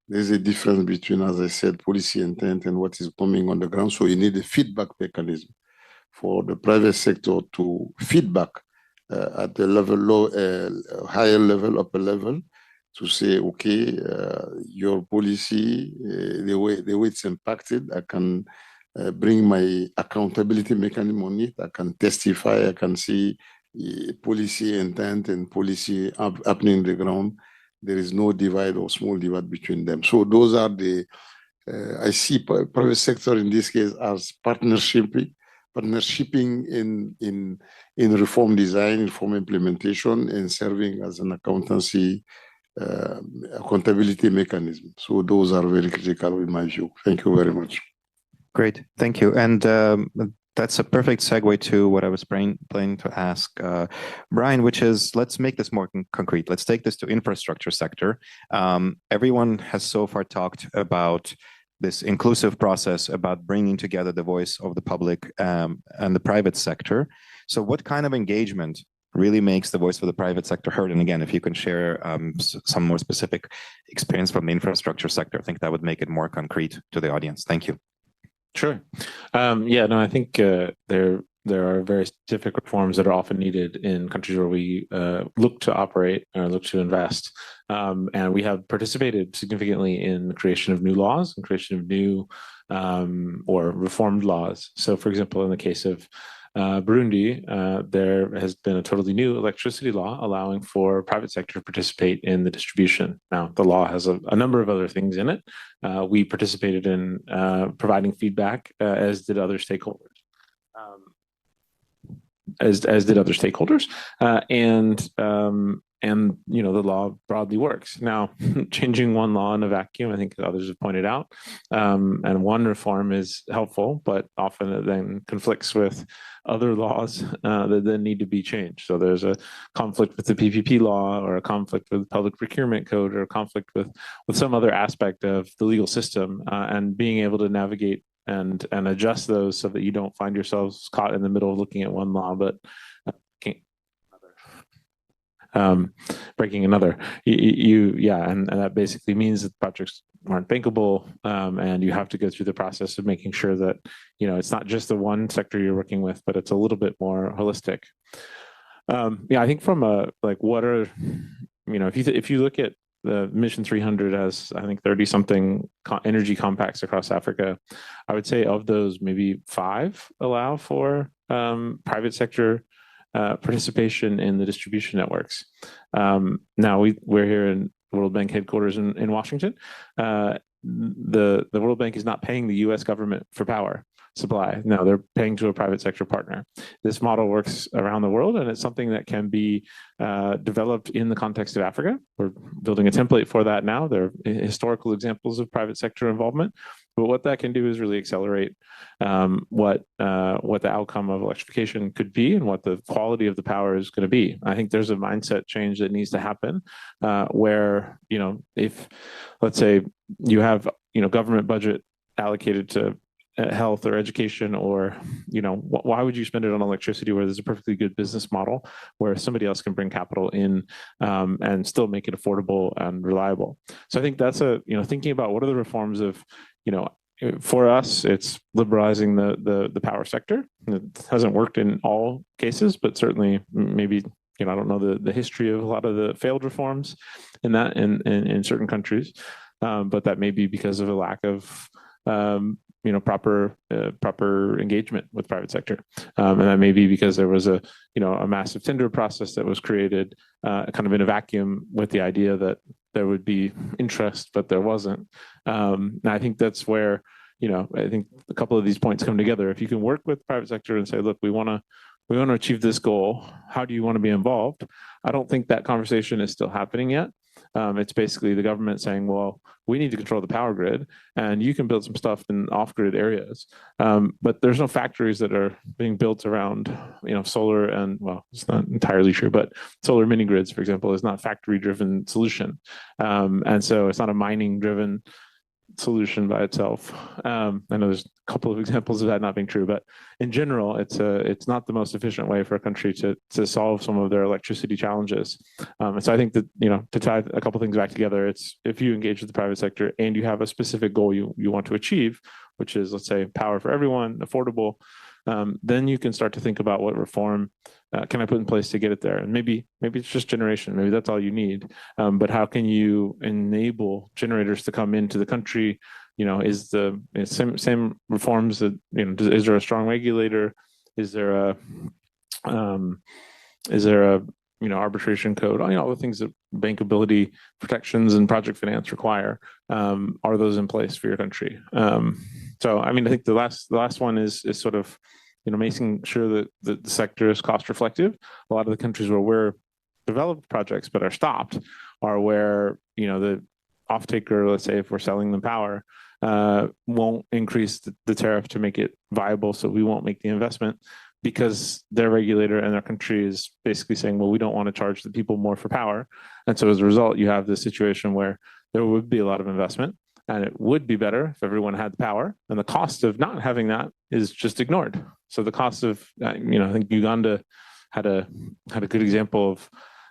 There's a difference between, as I said, policy intent and what is coming on the ground. So you need a feedback mechanism for the private sector to feedback at the level higher level, upper level, to say, okay, your policy, the way it's impacted, I can bring my accountability mechanism on it. I can testify. I can see policy intent and policy happening on the ground. There is no divide or small divide between them. So those are the, I see private sector in this case as partnershiping in reform design, reform implementation, and serving as an accountability mechanism. So those are very critical in my view. Thank you very much. Great, thank you. And that's a perfect segue to what I was planning to ask Brian, which is, let's make this more concrete. Let's take this to infrastructure sector. Everyone has so far talked about this inclusive process, about bringing together the voice of the public and the private sector. So what kind of engagement really makes the voice of the private sector heard? And again, if you can share some more specific experience from the infrastructure sector, I think that would make it more concrete to the audience. Thank you. Sure. I think there are very specific reforms that are often needed in countries where we look to operate or look to invest. And we have participated significantly in the creation of new laws and creation of new or reformed laws. So, for example, in the case of Burundi, there has been a totally new electricity law allowing for private sector to participate in the distribution. Now, the law has a number of other things in it. We participated in providing feedback, as did other stakeholders. And the law broadly works. Now, changing one law in a vacuum, I think others have pointed out, and one reform is helpful, but often it then conflicts with other laws that then need to be changed. So there's a conflict with the PPP law, or a conflict with the public procurement code, or a conflict with some other aspect of the legal system, and being able to navigate and adjust those so that you don't find yourselves caught in the middle of looking at one law, but breaking another. And that basically means that projects aren't bankable, and you have to go through the process of making sure that it's not just the one sector you're working with, but it's a little bit more holistic. I think from if you look at the Mission 300 as, I think, 30 something energy compacts across Africa, I would say of those, maybe 5 allow for private sector participation in the distribution networks. Now we're here in World Bank headquarters in Washington. The World Bank is not paying the U.S. government for power supply. No, they're paying to a private sector partner. This model works around the world, and it's something that can be developed in the context of Africa. We're building a template for that now. There are historical examples of private sector involvement, but what that can do is really accelerate what the outcome of electrification could be and what the quality of the power is going to be. I think there's a mindset change that needs to happen where, if, let's say, you have, government budget allocated to health or education, or why would you spend it on electricity where there's a perfectly good business model where somebody else can bring capital in and still make it affordable and reliable? So I think that's thinking about what are the reforms of, for us, it's liberalizing the power sector. It hasn't worked in all cases, but certainly maybe, I don't know the history of a lot of the failed reforms in certain countries, but that may be because of a lack of proper engagement with private sector, and that may be because there was a massive tender process that was created kind of in a vacuum with the idea that there would be interest, but there wasn't. And I think that's where, I think a couple of these points come together. If you can work with the private sector and say, look, we want to achieve this goal. How do you want to be involved? I don't think that conversation is still happening yet. It's basically the government saying, well, we need to control the power grid, and you can build some stuff in off-grid areas. But there's no factories that are being built around, solar, and well, it's not entirely true, but solar mini grids, for example, is not a factory-driven solution. And so it's not a mining-driven solution by itself. I know there's a couple of examples of that not being true, but in general, it's not the most efficient way for a country to solve some of their electricity challenges. And so I think that, to tie a couple of things back together, it's if you engage with the private sector and you have a specific goal you want to achieve, which is, let's say, power for everyone, affordable, then you can start to think about what reform can I put in place to get it there. And maybe it's just generation, maybe that's all you need. But how can you enable generators to come into the country? Is the same reforms that, is there a strong regulator? Is there a arbitration code? All the things that bankability protections and project finance require, are those in place for your country? So, I think the last one is sort of, making sure that the sector is cost reflective. A lot of the countries where we're developed projects but are stopped are where, the off-taker, let's say if we're selling them power, won't increase the tariff to make it viable. So we won't make the investment because their regulator and their country is basically saying, well, we don't want to charge the people more for power. And so as a result, you have this situation where there would be a lot of investment, and it would be better if everyone had the power, and the cost of not having that is just ignored. So the cost of, I think Uganda had a good example of,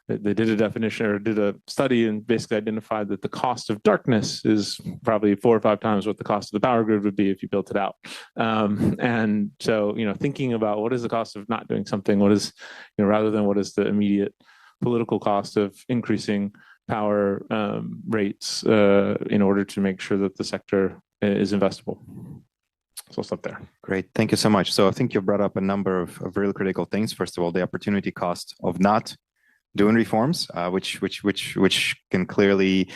they did a definition or did a study and basically identified that the cost of darkness is probably 4 or 5 times what the cost of the power grid would be if you built it out. And so, thinking about what is the cost of not doing something, what is, rather than what is the immediate political cost of increasing power rates in order to make sure that the sector is investable. So I'll stop there. Great. Thank you so much. So I think you brought up a number of really critical things. First of all, the opportunity cost of not doing reforms, which can clearly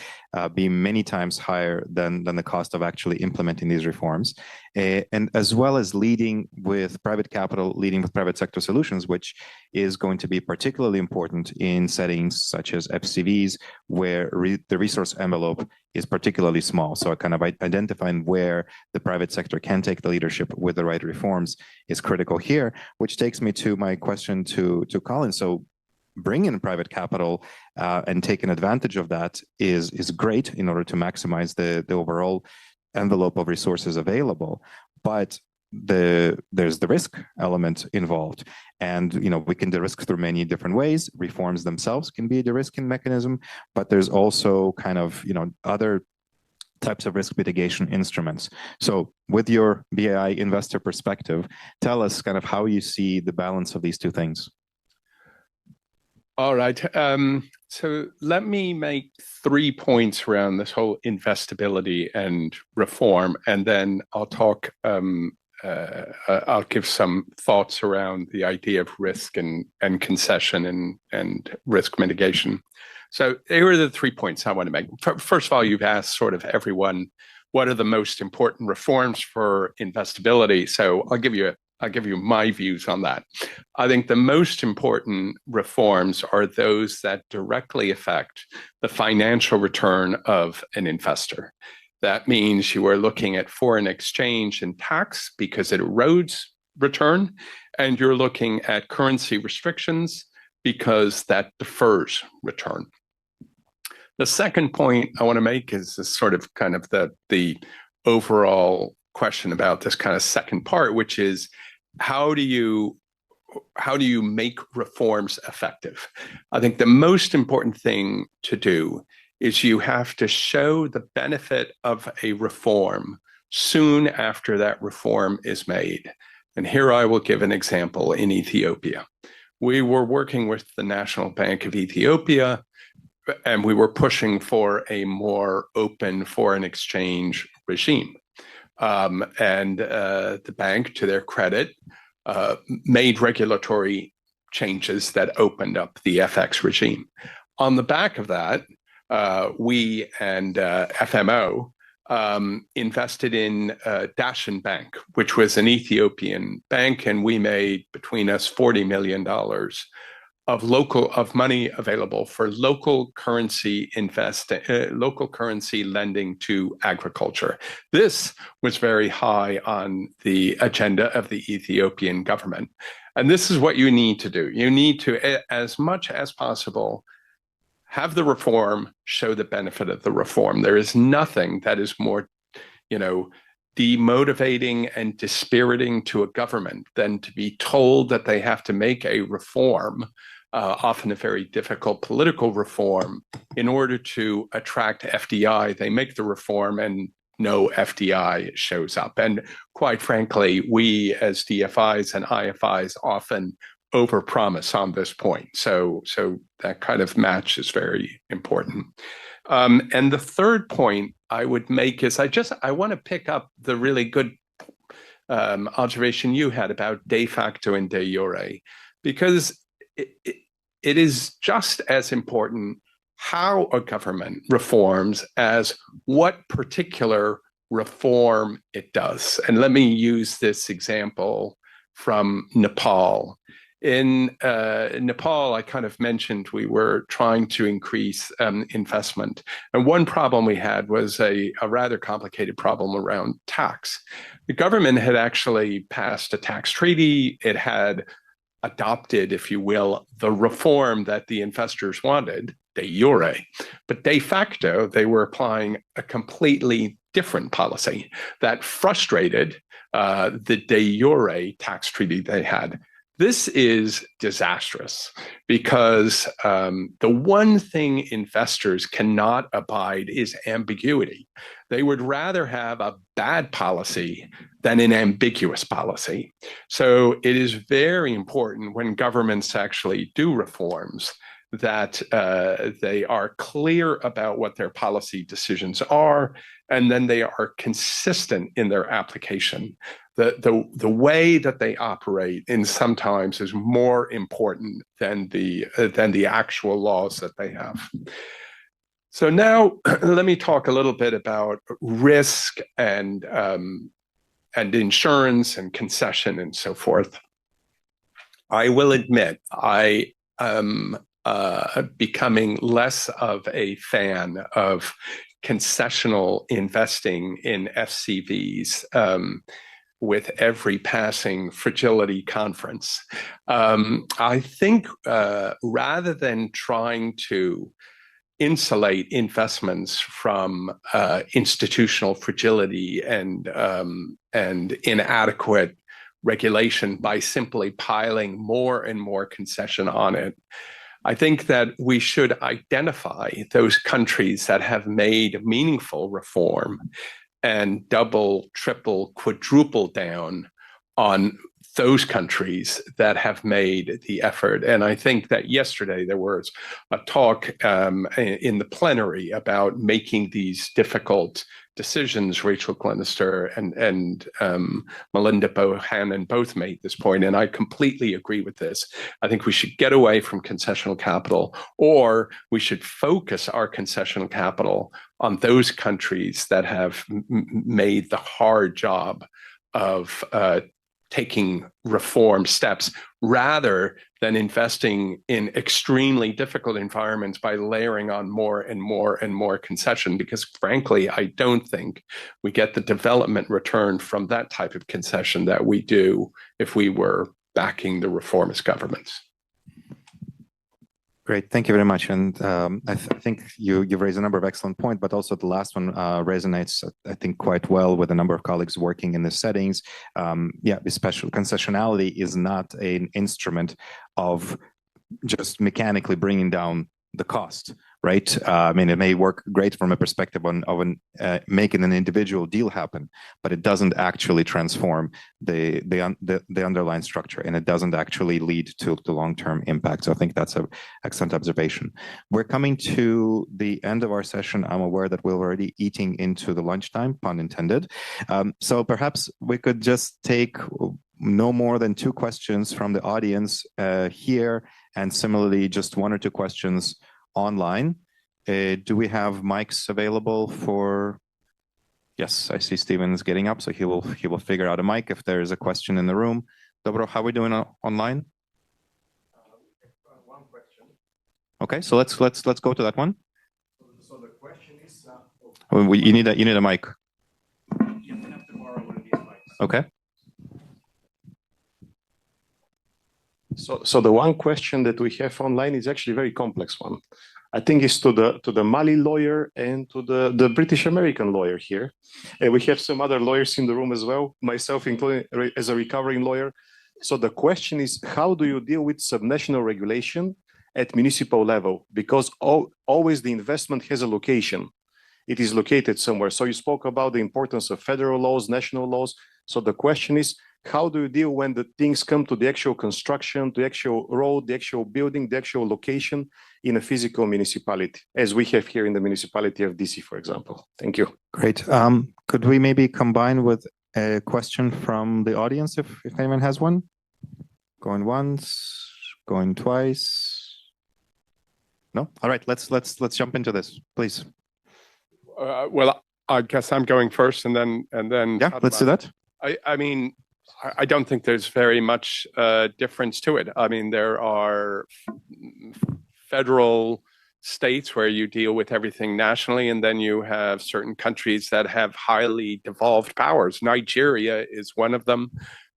be many times higher than the cost of actually implementing these reforms, and as well as leading with private capital, leading with private sector solutions, which is going to be particularly important in settings such as FCVs, where the resource envelope is particularly small. So kind of identifying where the private sector can take the leadership with the right reforms is critical here, which takes me to my question to Colin. So bring in private capital and taking advantage of that is great in order to maximize the overall envelope of resources available. But there's the risk element involved. And, we can de-risk through many different ways. Reforms themselves can be a de-risking mechanism, but there's also kind of, other types of risk mitigation instruments. So with your BAI investor perspective, tell us kind of how you see the balance of these two things. All right. So let me make 3 points around this whole investability and reform, and then I'll talk. I'll give some thoughts around the idea of risk and concession and risk mitigation. So here are the 3 points I want to make. First of all, you've asked sort of everyone, what are the most important reforms for investability? So I'll give you my views on that. I think the most important reforms are those that directly affect the financial return of an investor. That means you are looking at foreign exchange and tax because it erodes return, and you're looking at currency restrictions because that defers return. The second point I want to make is this sort of kind of the overall question about this kind of second part, which is, how do you make reforms effective? I think the most important thing to do is you have to show the benefit of a reform soon after that reform is made. And here I will give an example in Ethiopia. We were working with the National Bank of Ethiopia, and we were pushing for a more open foreign exchange regime. And the bank, to their credit, made regulatory changes that opened up the FX regime. On the back of that, we and FMO invested in Dashen Bank, which was an Ethiopian bank, and we made between us $40 million of money available for local currency lending to agriculture. This was very high on the agenda of the Ethiopian government. And this is what you need to do. You need to, as much as possible, have the reform, show the benefit of the reform. There is nothing that is more, demotivating and dispiriting to a government than to be told that they have to make a reform, often a very difficult political reform, in order to attract FDI. They make the reform and no FDI shows up. And quite frankly, we as DFIs and IFIs often overpromise on this point. So that kind of match is very important. And the third point I would make is I want to pick up the really good observation you had about de facto and de jure, because it is just as important how a government reforms as what particular reform it does. And let me use this example from Nepal. In Nepal, I kind of mentioned we were trying to increase investment. And one problem we had was a rather complicated problem around tax. The government had actually passed a tax treaty. It had adopted, if you will, the reform that the investors wanted, de jure. But de facto, they were applying a completely different policy that frustrated the de jure tax treaty they had. This is disastrous because the one thing investors cannot abide is ambiguity. They would rather have a bad policy than an ambiguous policy. So it is very important when governments actually do reforms that they are clear about what their policy decisions are, and then they are consistent in their application. The way that they operate in sometimes is more important than the actual laws that they have. So now let me talk a little bit about risk and insurance and concession and so forth. I will admit I am becoming less of a fan of concessional investing in FCVs with every passing fragility conference. I think rather than trying to insulate investments from institutional fragility and inadequate regulation by simply piling more and more concession on it, I think that we should identify those countries that have made meaningful reform and double, triple, quadruple down on those countries that have made the effort. And I think that yesterday there was a talk in the plenary about making these difficult decisions. Rachel Glenister and Melinda Bohannon both made this point, and I completely agree with this. I think we should get away from concessional capital, or we should focus our concessional capital on those countries that have made the hard job of taking reform steps, rather than investing in extremely difficult environments by layering on more and more and more concession, because frankly, I don't think we get the development return from that type of concession that we do if we were backing the reformist governments. Great, thank you very much. And I think you've raised a number of excellent points, but also the last one resonates, I think, quite well with a number of colleagues working in the settings. Especially concessionality is not an instrument of just mechanically bringing down the cost, right? I mean, it may work great from a perspective of making an individual deal happen, but it doesn't actually transform the underlying structure, and it doesn't actually lead to the long-term impact. So I think that's an excellent observation. We're coming to the end of our session. I'm aware that we're already eating into the lunchtime, pun intended. So perhaps we could just take no more than 2 questions from the audience here, and similarly, just 1 or 2 questions online. Do we have mics available for? Yes, I see Steven's getting up, so he will figure out a mic if there is a question in the room. Dobro, how are we doing online? One question. Okay, so let's go to that one. So the question is, You need a mic. you have to borrow one of these mics. Okay. So the one question that we have online is actually a very complex one. I think it's to the Mali lawyer and to the British American lawyer here. And we have some other lawyers in the room as well, myself including as a recovering lawyer. So the question is, how do you deal with subnational regulation at municipal level? Because always the investment has a location. It is located somewhere. So you spoke about the importance of federal laws, national laws. So the question is, how do you deal when the things come to the actual construction, the actual road, the actual building, the actual location in a physical municipality, as we have here in the municipality of DC, for example? Thank you. Great. Could we maybe combine with a question from the audience if anyone has one? Going once, going twice. No? All right, let's jump into this, please. Well, I guess I'm going first, and then Yeah, let's do that. I mean, I don't think there's very much difference to it. I mean, there are federal states where you deal with everything nationally, and then you have certain countries that have highly devolved powers. Nigeria is one of them.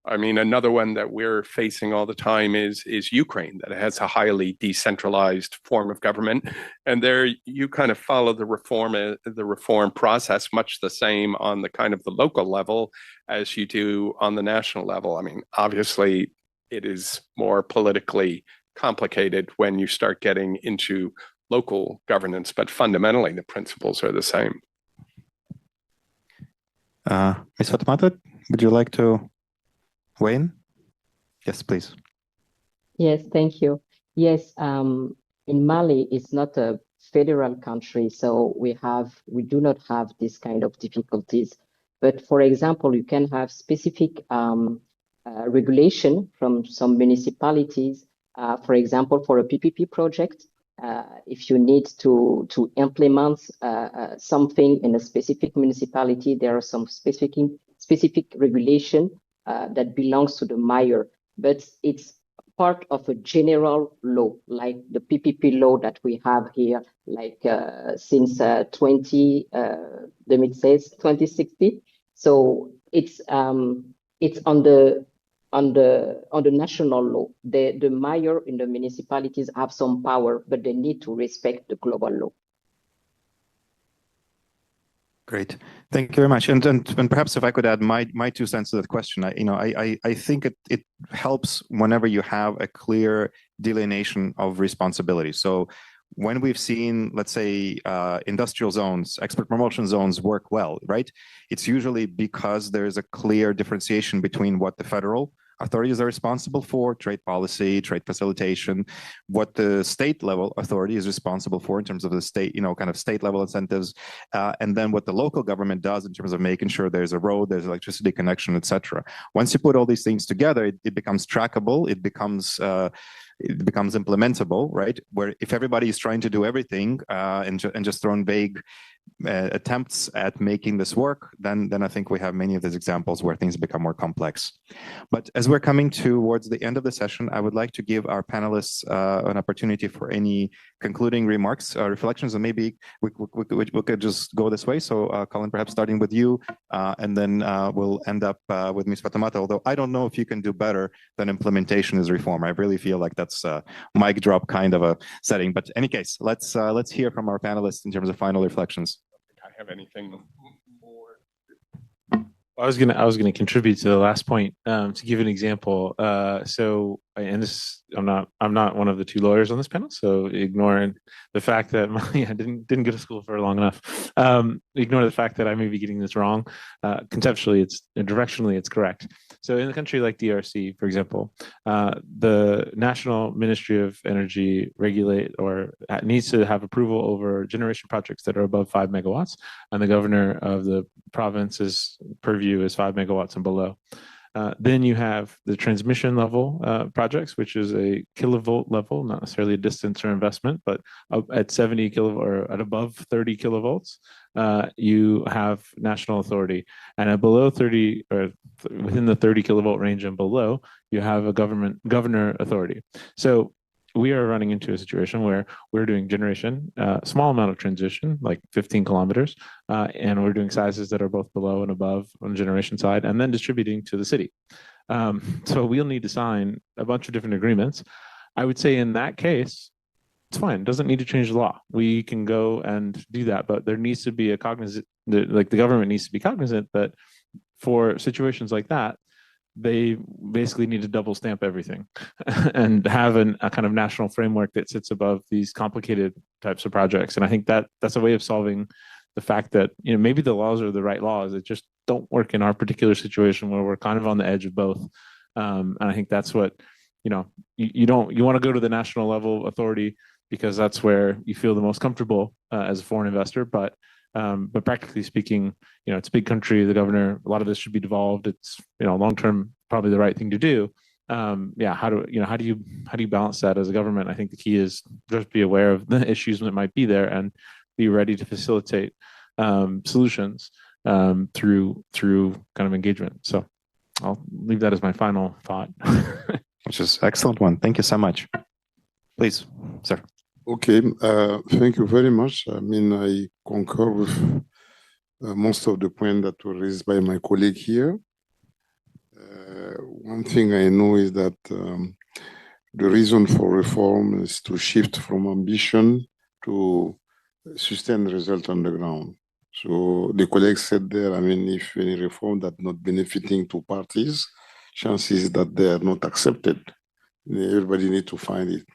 I mean, another one that we're facing all the time is Ukraine, that has a highly decentralized form of government. And there you kind of follow the reform process much the same on the kind of the local level as you do on the national level. I mean, obviously, it is more politically complicated when you start getting into local governance, but fundamentally the principles are the same. Ms. Fatmata, would you like to weigh in? Yes, please. Yes, thank you. Yes, in Mali, it's not a federal country, so we do not have this kind of difficulties. But for example, you can have specific regulation from some municipalities. For example, for a PPP project, if you need to implement something in a specific municipality, there are some specific regulation that belongs to the mayor, but it's part of a general law, like the PPP law that we have here, like since 2060. So it's on the national law. The mayor in the municipalities have some power, but they need to respect the global law. Great, thank you very much. And perhaps if I could add my 2 cents to that question, I think it helps whenever you have a clear delineation of responsibility. So when we've seen, let's say, industrial zones, export promotion zones work well, right? It's usually because there is a clear differentiation between what the federal authorities are responsible for, trade policy, trade facilitation, what the state level authority is responsible for in terms of the state, kind of state level incentives, and then what the local government does in terms of making sure there's a road, there's electricity connection, etc. Once you put all these things together, it becomes trackable, it becomes implementable, right? Where if everybody is trying to do everything and just throwing vague attempts at making this work, then I think we have many of these examples where things become more complex. But as we're coming towards the end of the session, I would like to give our panelists an opportunity for any concluding remarks, reflections, and maybe we could just go this way. So Colin, perhaps starting with you, and then we'll end up with Ms. Fatamata, although I don't know if you can do better than implementation is reform. I really feel like that's a mic drop kind of a setting. But in any case, let's hear from our panelists in terms of final reflections. I have anything more? I was gonna contribute to the last point to give an example. So, and this, I'm not one of the 2 lawyers on this panel, so ignoring the fact that I didn't go to school for long enough. Ignore the fact that I may be getting this wrong. Conceptually, directionally, it's correct. So, in a country like DRC, for example, the National Ministry of Energy needs to have approval over generation projects that are above 5 megawatts, and the governor of the province's purview is 5 megawatts and below. Then you have the transmission level projects, which is a kilovolt level, not necessarily a distance or investment, but at 70 kilo or at above 30 kilovolts, you have national authority, and at below 30 or within the 30 kilovolt range and below, you have a governor authority. So we are running into a situation where we're doing generation, small amount of transition, like 15 kilometers, and we're doing sizes that are both below and above on the generation side, and then distributing to the city. So we'll need to sign a bunch of different agreements. I would say in that case, it's fine. It doesn't need to change the law. We can go and do that, but there needs to be a cognizant, like the government needs to be cognizant that for situations like that, they basically need to double stamp everything and have a kind of national framework that sits above these complicated types of projects. And I think that that's a way of solving the fact that, you know, maybe the laws are the right laws. It just don't work in our particular situation where we're kind of on the edge of both. And I think that's what, you know, you want to go to the national level authority because that's where you feel the most comfortable as a foreign investor. But practically speaking, you know, it's a big country, the governor, a lot of this should be devolved. It's, you know, long-term, probably the right thing to do. How do you balance that as a government? I think the key is just be aware of the issues that might be there and be ready to facilitate solutions through kind of engagement. So I'll leave that as my final thought. Which is excellent one. Thank you so much. Please, sir. Okay, thank you very much. I mean, I concur with most of the points that were raised by my colleague here. One thing I know is that the reason for reform is to shift from ambition to sustain result on the ground. So the colleague said there, I mean, if any reform that's not benefiting two parties, chances that they are not accepted. Everybody need to find it.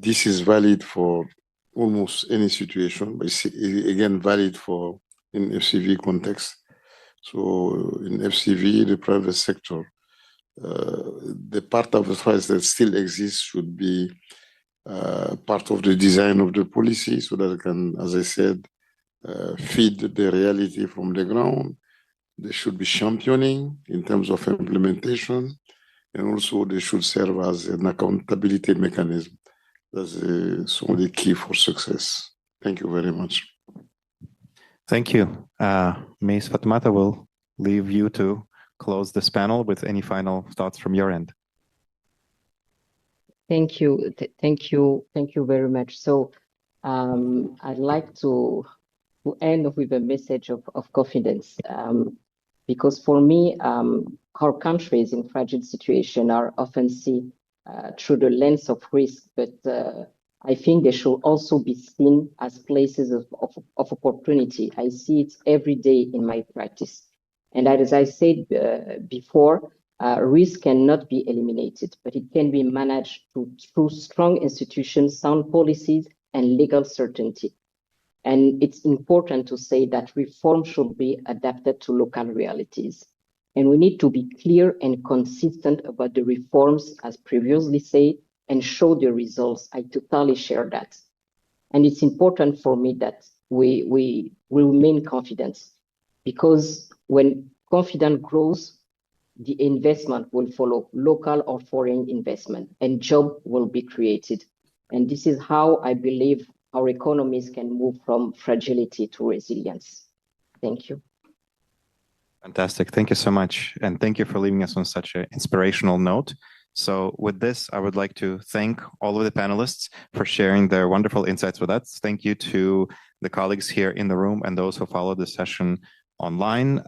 This is valid for almost any situation, but it's again valid for in FCV context. So in FCV, the private sector, the part of the price that still exists should be part of the design of the policy so that it can, as I said, feed the reality from the ground. They should be championing in terms of implementation, and also they should serve as an accountability mechanism. That's some of the key for success. Thank you very much. Thank you. Ms. Fatoumata, will leave you to close this panel with any final thoughts from your end. Thank you. Thank you very much. So I'd like to end with a message of confidence, because for me, our countries in fragile situation are often seen through the lens of risk, but I think they should also be seen as places of opportunity. I see it every day in my practice. And as I said before, risk cannot be eliminated, but it can be managed through strong institutions, sound policies, and legal certainty. And it's important to say that reform should be adapted to local realities. And we need to be clear and consistent about the reforms, as previously said, and show the results. I totally share that. And it's important for me that we remain confident, because when confidence grows, the investment will follow, local or foreign investment, and job will be created. And this is how I believe our economies can move from fragility to resilience. Thank you. Fantastic. Thank you so much. And thank you for leaving us on such an inspirational note. So with this, I would like to thank all of the panelists for sharing their wonderful insights with us. Thank you to the colleagues here in the room and those who followed the session online.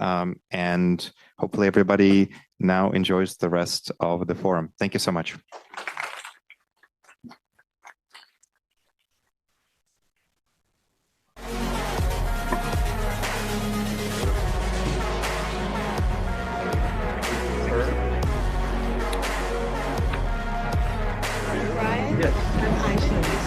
And hopefully everybody now enjoys the rest of the forum. Thank you so much. Brian? Yes. And Aisha.